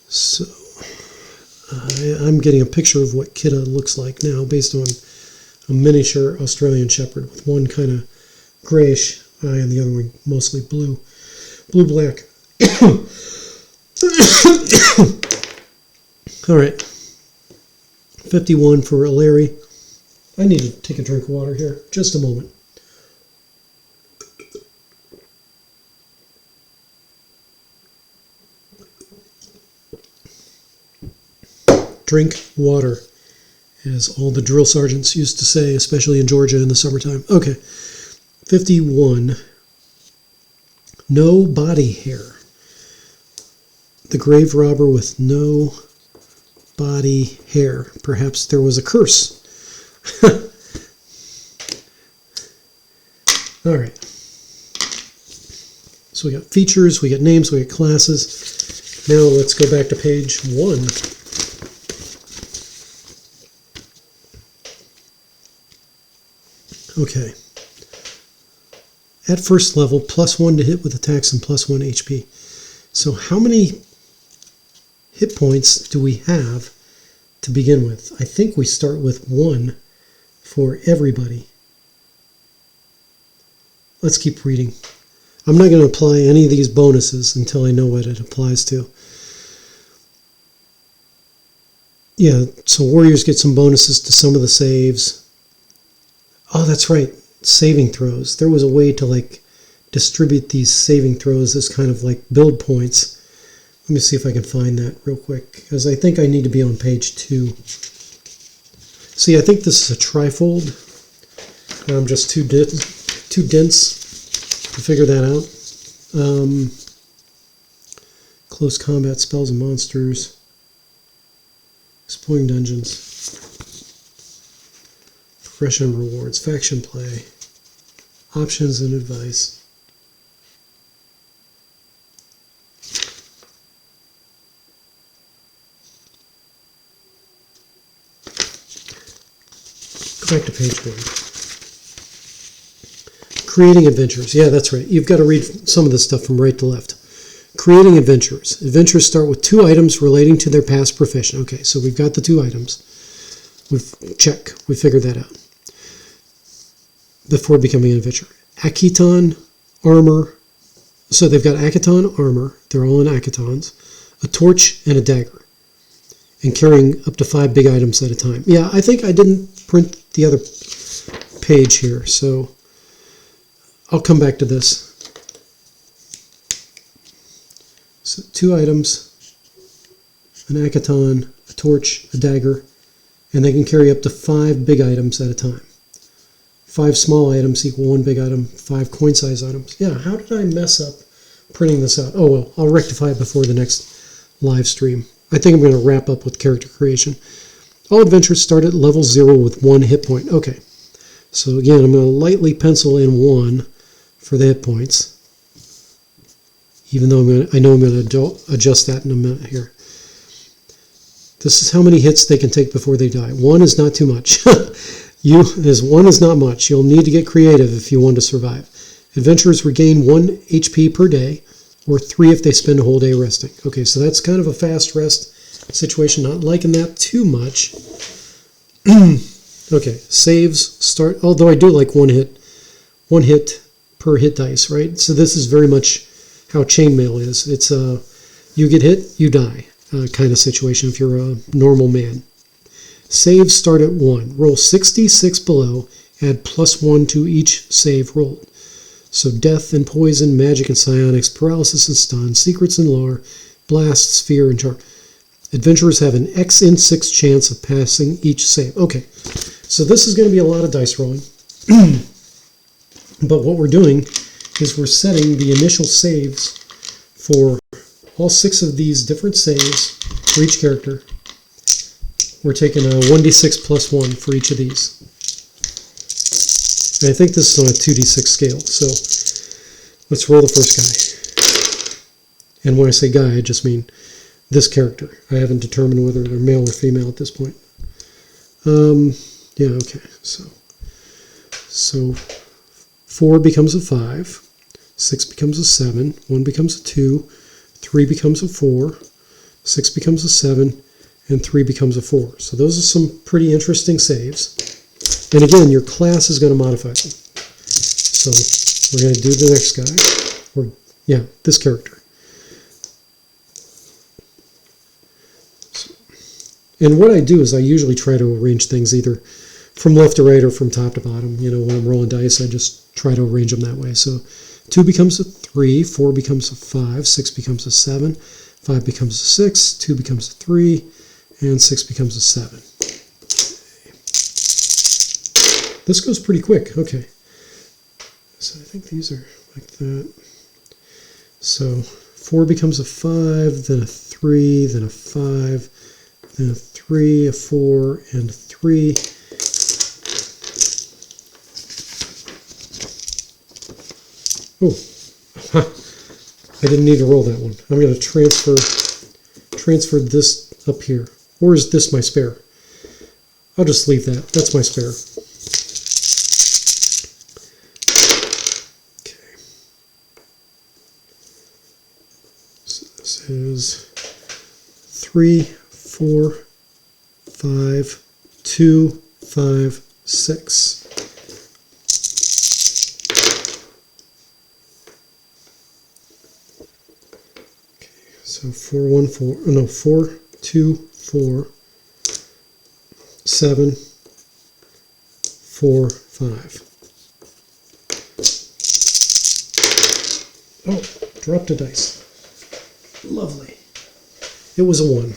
So I I'm getting a picture of what Kidda looks like now based on a miniature Australian Shepherd with one kind of grayish eye and the other one mostly blue. Blue-black. All right. 51 for Larry. I need to take a drink of water here. Just a moment. Drink water, as all the drill sergeants used to say, especially in Georgia in the summertime. Okay. 51. No body hair. The grave robber with no body hair. Perhaps there was a curse. All right. So we got features, we got names, we got classes. Now let's go back to page 1. Okay. At first level, +1 to hit with attacks and +1 HP. So how many hit points do we have to begin with? I think we start with 1 for everybody. Let's keep reading. I'm not going to apply any of these bonuses until I know what it applies to. Yeah, so warriors get some bonuses to some of the saves. Oh, that's right. Saving throws. There was a way to like distribute these saving throws as kind of like build points. Let me see if I can find that real quick, because I think I need to be on page 2. See, I think this is a trifold. I'm just too dense to figure that out. Close combat spells and monsters. Exploring dungeons. Progression rewards. Faction play. Options and advice. Go back to page 1. Creating adventures. Yeah, that's right. You've got to read some of this stuff from right to left. Creating adventures. Adventures start with 2 items relating to their past profession. Okay, so we've got the 2 items. We figured that out. Before becoming an adventurer. Aketon armor. So they've got Aketon armor. They're all in Aketons. A torch and a dagger. And carrying up to 5 big items at a time. Yeah, I think I didn't print the other page here, so I'll come back to this. So 2 items, an Aketon, a torch, a dagger, and they can carry up to 5 big items at a time. 5 small items equal 1 big item, 5 coin-size items. Yeah, how did I mess up printing this out? Oh well, I'll rectify it before the next live stream. I think I'm going to wrap up with character creation. All adventures start at level 0 with 1 hit point. Okay, so again, I'm going to lightly pencil in 1 for the hit points. Even though I know I'm going to adjust that in a minute here. This is how many hits they can take before they die. 1 is not too much. 1 is not much. You'll need to get creative if you want to survive. Adventurers regain 1 HP per day, or 3 if they spend a whole day resting. Okay, so that's kind of a fast rest situation. Not liking that too much. Okay, saves start, although I do like 1 hit per hit dice, right? So this is very much how chainmail is. It's you get hit, you die kind of situation if you're a normal man. Saves start at 1. Roll 66 below, add +1 to each save rolled. So death and poison, magic and psionics, paralysis and stun, secrets and lore, blasts, fear, and charm. Adventurers have an X in 6 chance of passing each save. Okay, so this is going to be a lot of dice rolling. But what we're doing is we're setting the initial saves for all 6 of these different saves for each character. We're taking a 1d6 +1 for each of these. And I think this is on a 2d6 scale, so let's roll the first guy. And when I say guy, I just mean this character. I haven't determined whether they're male or female at this point. Yeah, okay, so 4 becomes a 5, 6 becomes a 7, 1 becomes a 2, 3 becomes a 4, 6 becomes a 7, and 3 becomes a 4. So those are some pretty interesting saves. And again, your class is going to modify them. So we're going to do the next guy. Or, yeah, this character. And what I do is I usually try to arrange things either from left to right or from top to bottom. You know, when I'm rolling dice, I just try to arrange them that way. So 2 becomes a 3, 4 becomes a 5, 6 becomes a 7, 5 becomes a 6, 2 becomes a 3, and 6 becomes a 7. This goes pretty quick. Okay. So I think these are like that. So 4 becomes a 5, then a 3, then a 5, then a 3, a 4, and a 3. Oh, I didn't need to roll that one. I'm going to transfer this up here. Or is this my spare? I'll just leave that. That's my spare. Okay. So this is 3, 4, 5, 2, 5, 6. So 4, 1, 4, no, 4, 2, 4, 7, 4, 5. Oh, dropped a dice. Lovely. It was a 1.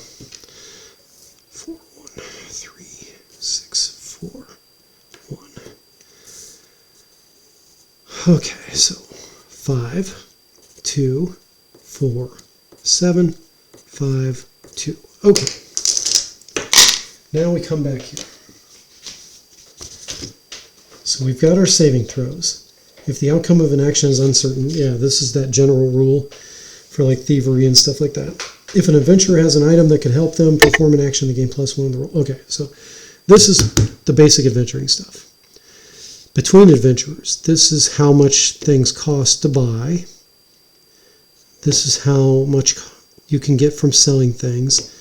4, 1, 3, 6, 4, 1. Okay, so 5, 2, 4, 7, 5, 2. Okay. Now we come back here. So we've got our saving throws. If the outcome of an action is uncertain, yeah, this is that general rule for like thievery and stuff like that. If an adventurer has an item that could help them perform an action, they gain +1 on the roll. Okay, so this is the basic adventuring stuff. Between adventurers, this is how much things cost to buy. This is how much you can get from selling things.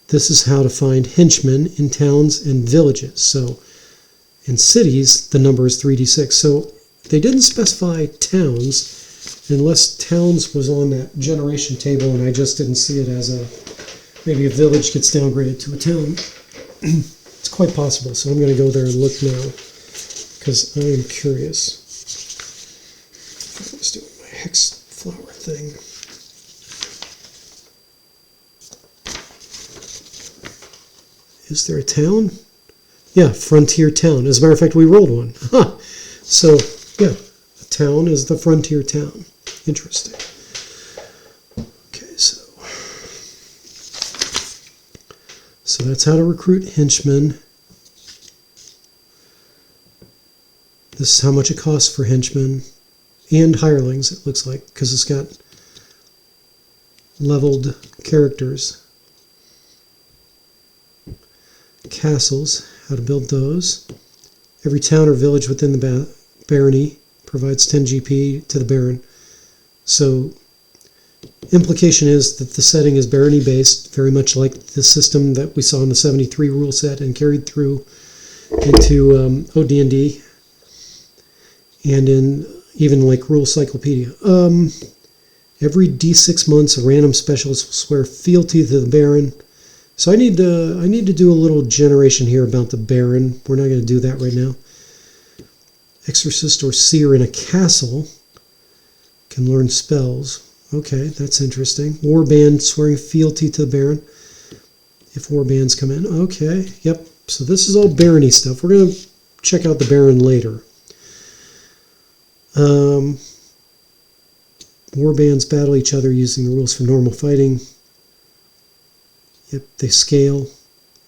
This is how to find henchmen in towns and villages. So in cities, the number is 3d6. So they didn't specify towns unless towns was on that generation table and I just didn't see it as a, maybe a village gets downgraded to a town. It's quite possible. So I'm going to go there and look now because I am curious. I was doing my hex flower thing. Is there a town? Yeah, frontier town. As a matter of fact, we rolled one. Huh. So, yeah, a town is the frontier town. Interesting. Okay, so that's how to recruit henchmen. This is how much it costs for henchmen and hirelings, it looks like, because it's got leveled characters. Castles, how to build those. Every town or village within the barony provides 10 GP to the baron. So implication is that the setting is barony based, very much like the system that we saw in the 73 rule set and carried through into OD&D and in even like Rule Cyclopedia. Every D6 months a random specialist will swear fealty to the baron. So I need to do a little generation here about the Baron. We're not going to do that right now. Exorcist or seer in a castle can learn spells. Okay, that's interesting. Warband swearing fealty to the Baron. If warbands come in. Okay, yep. So this is all barony stuff. We're going to check out the Baron later. Warbands battle each other using the rules for normal fighting. Yep, they scale.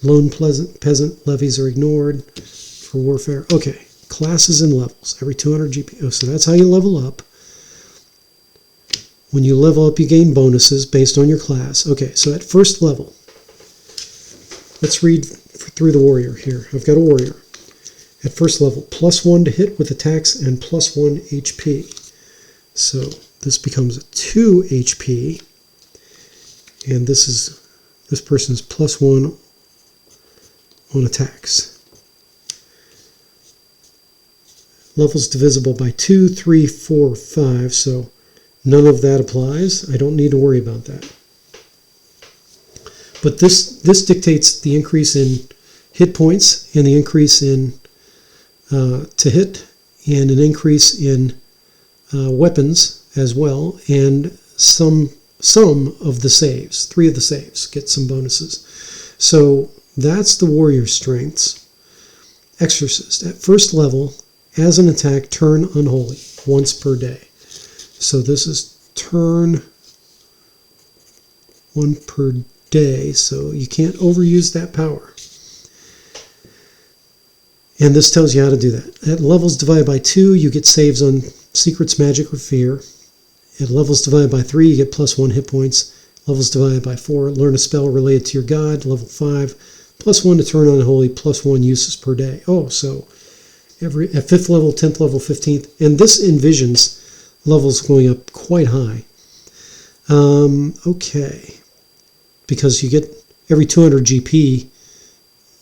Lone peasant levies are ignored for warfare. Okay, classes and levels. Every 200 GP. Oh, so that's how you level up. When you level up, you gain bonuses based on your class. Okay, so at first level, let's read through the warrior here. I've got a warrior. At first level, +1 to hit with attacks and +1 HP. So this becomes a 2 HP. And this person's +1 on attacks. Levels divisible by 2, 3, 4, 5, so none of that applies. I don't need to worry about that. But this dictates the increase in hit points and the increase in to hit and an increase in weapons as well, and some of the saves. 3 of the saves get some bonuses. So that's the warrior strengths. Exorcist. At first level, as an attack, turn unholy once per day. So this is turn 1 per day, so you can't overuse that power. And this tells you how to do that. At levels divided by 2, you get saves on secrets, magic, or fear. At levels divided by 3, you get +1 hit points. Levels divided by 4, learn a spell related to your god. Level 5, +1 to turn unholy, +1 uses per day. Oh, so at 5th level, 10th level, 15th. And this envisions levels going up quite high. Okay. Because you get every 200 GP,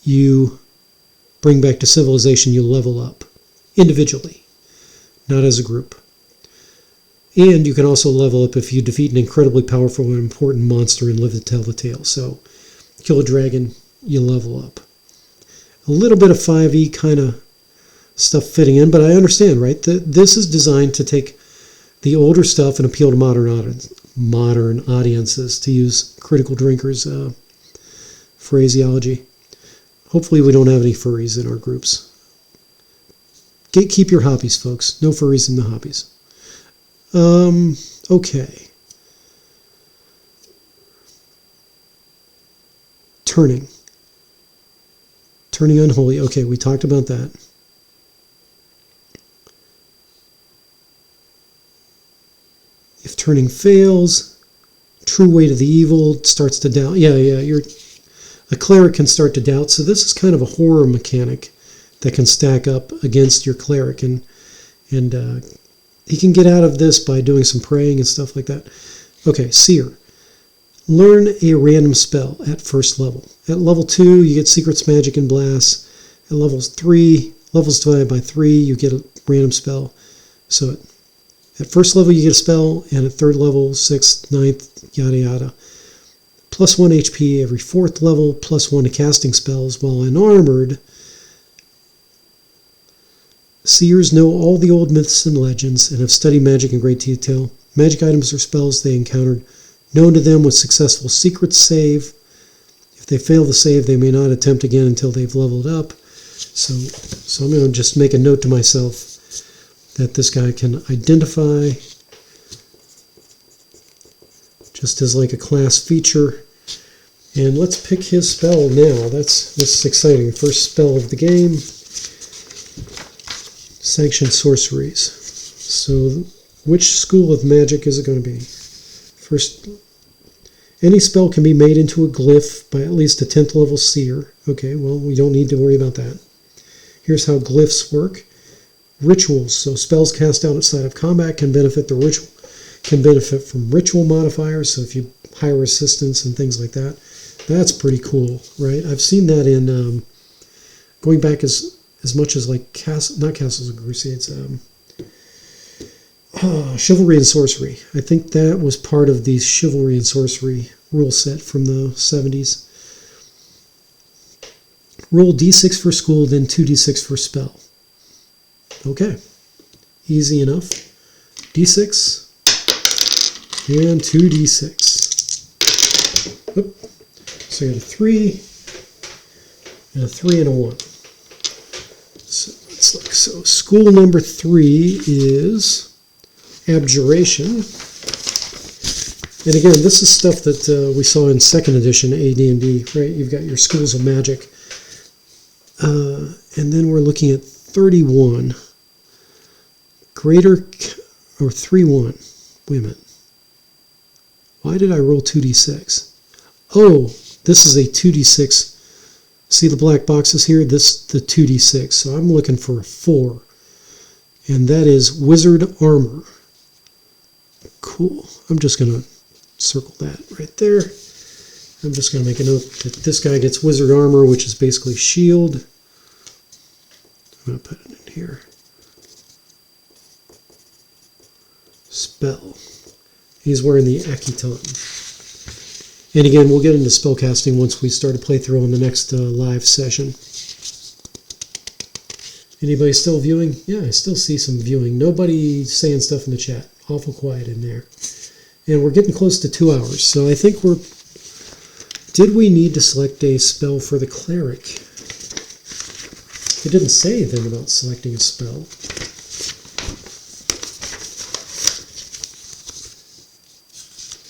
you bring back to civilization, you level up individually, not as a group. And you can also level up if you defeat an incredibly powerful and important monster and live to tell the tale. So, kill a dragon, you level up. A little bit of 5e kind of stuff fitting in, but I understand, right? This is designed to take the older stuff and appeal to modern audiences, to use Critical Drinker's phraseology. Hopefully we don't have any furries in our groups. Keep your hobbies, folks. No furries in the hobbies. Okay. Turning unholy. Okay, we talked about that. If turning fails, true weight of the evil starts to doubt. A cleric can start to doubt. So this is kind of a horror mechanic that can stack up against your cleric, and he can get out of this by doing some praying and stuff like that. Okay, seer. Learn a random spell at first level. At level 2, you get secrets, magic, and blasts. At levels divided by 3, you get a random spell. So at first level, you get a spell, and at 3rd level, 6th, 9th, yada yada. +1 HP every 4th level, +1 to casting spells. While unarmored, seers know all the old myths and legends and have studied magic in great detail. Magic items or spells they encountered known to them with successful secrets save. If they fail the save, they may not attempt again until they've leveled up. So I'm going to just make a note to myself that this guy can identify just as like a class feature. And let's pick his spell now. This is exciting. First spell of the game. Sanctioned sorceries. So which school of magic is it going to be? First, any spell can be made into a glyph by at least a 10th level seer. Okay, well, we don't need to worry about that. Here's how glyphs work. Rituals. So spells cast out outside of combat can benefit the ritual. Can benefit from ritual modifiers. So if you hire assistants and things like that, that's pretty cool, right? I've seen that in going back as much as like not Castles and Crusades. Chivalry and Sorcery. I think that was part of the Chivalry and Sorcery rule set from the 70s. Roll d6 for school, then 2d6 for spell. Okay. Easy enough. d6 and 2d6. Oop. So I got a 3 and a 3 and a 1. So let's look. So school number 3 is Abjuration. And again, this is stuff that we saw in 2nd edition AD&D, right? You've got your schools of magic. And then we're looking at 31. Greater, or 3-1. Wait a minute. Why did I roll 2d6? Oh, this is a 2d6. See the black boxes here? This the 2d6. So I'm looking for a 4. And that is Wizard Armor. Cool. I'm just going to circle that right there. I'm just going to make a note that this guy gets wizard armor, which is basically shield. I'm going to put it in here. Spell. He's wearing the Aketon. And again, we'll get into spellcasting once we start a playthrough on the next live session. Anybody still viewing? Yeah, I still see some viewing. Nobody saying stuff in the chat. Awful quiet in there. And we're getting close to 2 hours, so I think we're... Did we need to select a spell for the cleric? It didn't say anything about selecting a spell.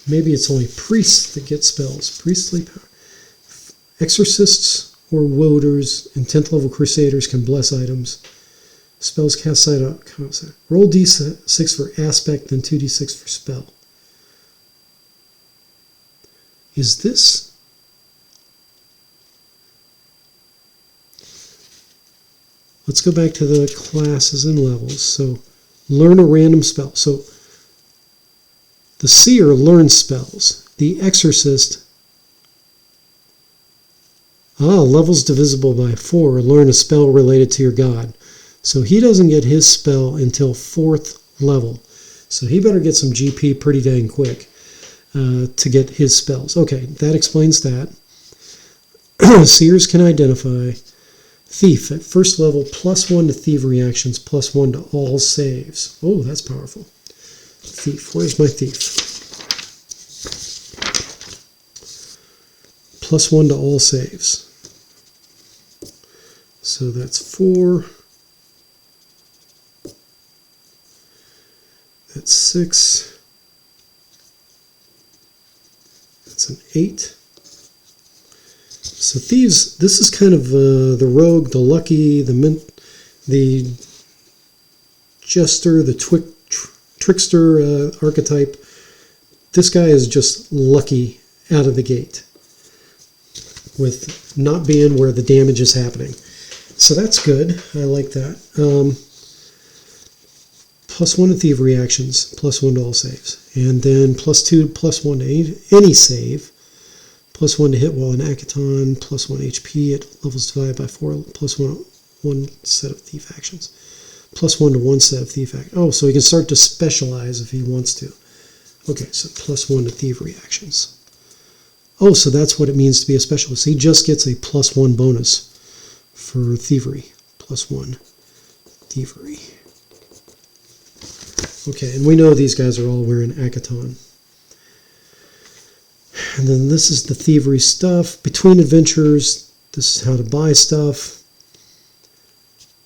Maybe it's only priests that get spells. Priestly power. Exorcists or woders and 10th level crusaders can bless items. Spells cast side up. Roll d6 for aspect, then 2d6 for spell. Is this... Let's go back to the classes and levels. So, learn a random spell. So, the seer learns spells. The exorcist, levels divisible by 4. Learn a spell related to your god. So he doesn't get his spell until 4th level. So he better get some GP pretty dang quick to get his spells. Okay, that explains that. Seers can identify. Thief, at 1st level, +1 to thievery actions, +1 to all saves. Oh, that's powerful. Thief, where's my thief? +1 to all saves. So that's 4. That's 6. That's an 8. So thieves, this is kind of the rogue, the lucky, the jester, the trickster archetype. This guy is just lucky out of the gate with not being where the damage is happening. So that's good. I like that. +1 to thievery actions, +1 to all saves. And then +2, +1 to any save. +1 to hit while in Aketon, +1 HP at levels divided by 4, +1 set of thief actions. +1 to 1 set of thief actions. Oh, so he can start to specialize if he wants to. Okay, so +1 to thievery actions. Oh, so that's what it means to be a specialist. He just gets a +1 bonus for thievery. +1 thievery. Okay, and we know these guys are all wearing Aketon. And then this is the thievery stuff. Between adventures, this is how to buy stuff.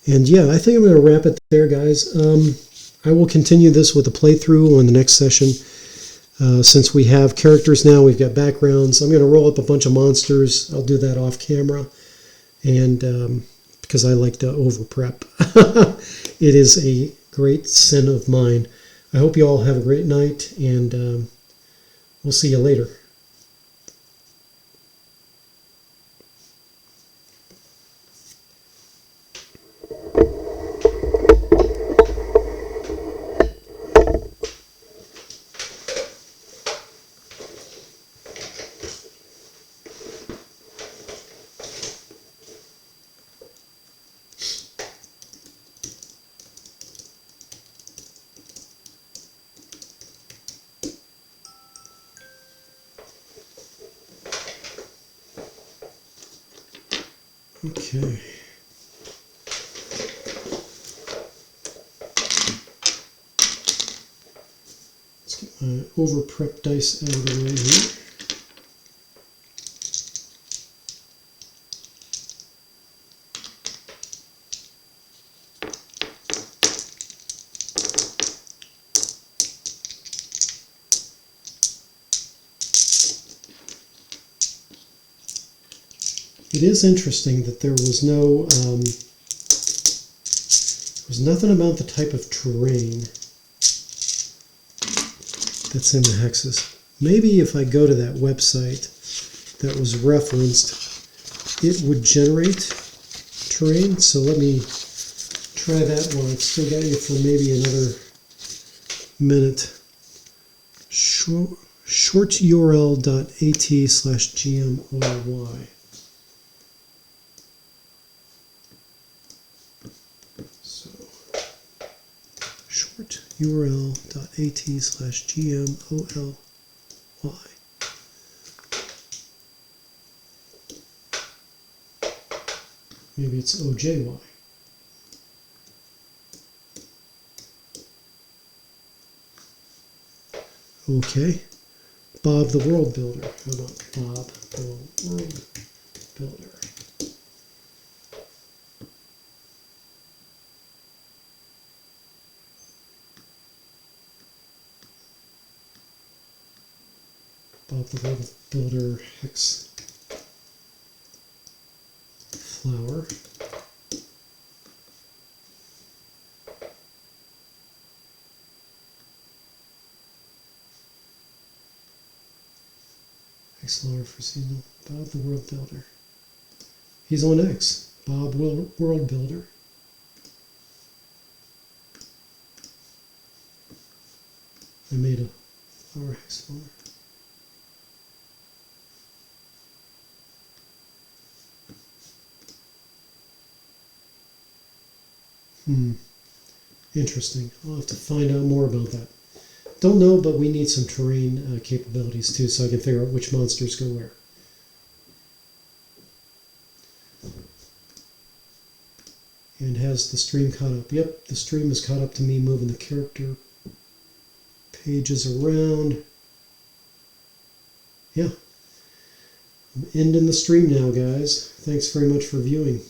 And yeah, I think I'm going to wrap it there, guys. I will continue this with a playthrough on the next session. Since we have characters now, we've got backgrounds. I'm going to roll up a bunch of monsters. I'll do that off camera. And because I like to over-prep. It is a great sin of mine. I hope you all have a great night, and we'll see you later. Okay. Let's get my over-prep dice out of the way here. It is interesting that there was no, there was nothing about the type of terrain that's in the hexes. Maybe if I go to that website that was referenced, it would generate terrain. So let me try that one. I've still got you for maybe another minute. Sure. shorturl.at/gmoy. So shorturl.at/gmoly. Maybe it's OJY. Okay. Bob the World Builder. How about Bob the World Builder? Bob the World Builder hex flower. Flower for seasonal. Bob the World Builder. He's on X. Bob World Builder. I made a flower hex flower. Interesting. I'll have to find out more about that. Don't know, but we need some terrain capabilities too, so I can figure out which monsters go where. And has the stream caught up? Yep, the stream is caught up to me moving the character pages around. Yeah. I'm ending the stream now, guys. Thanks very much for viewing.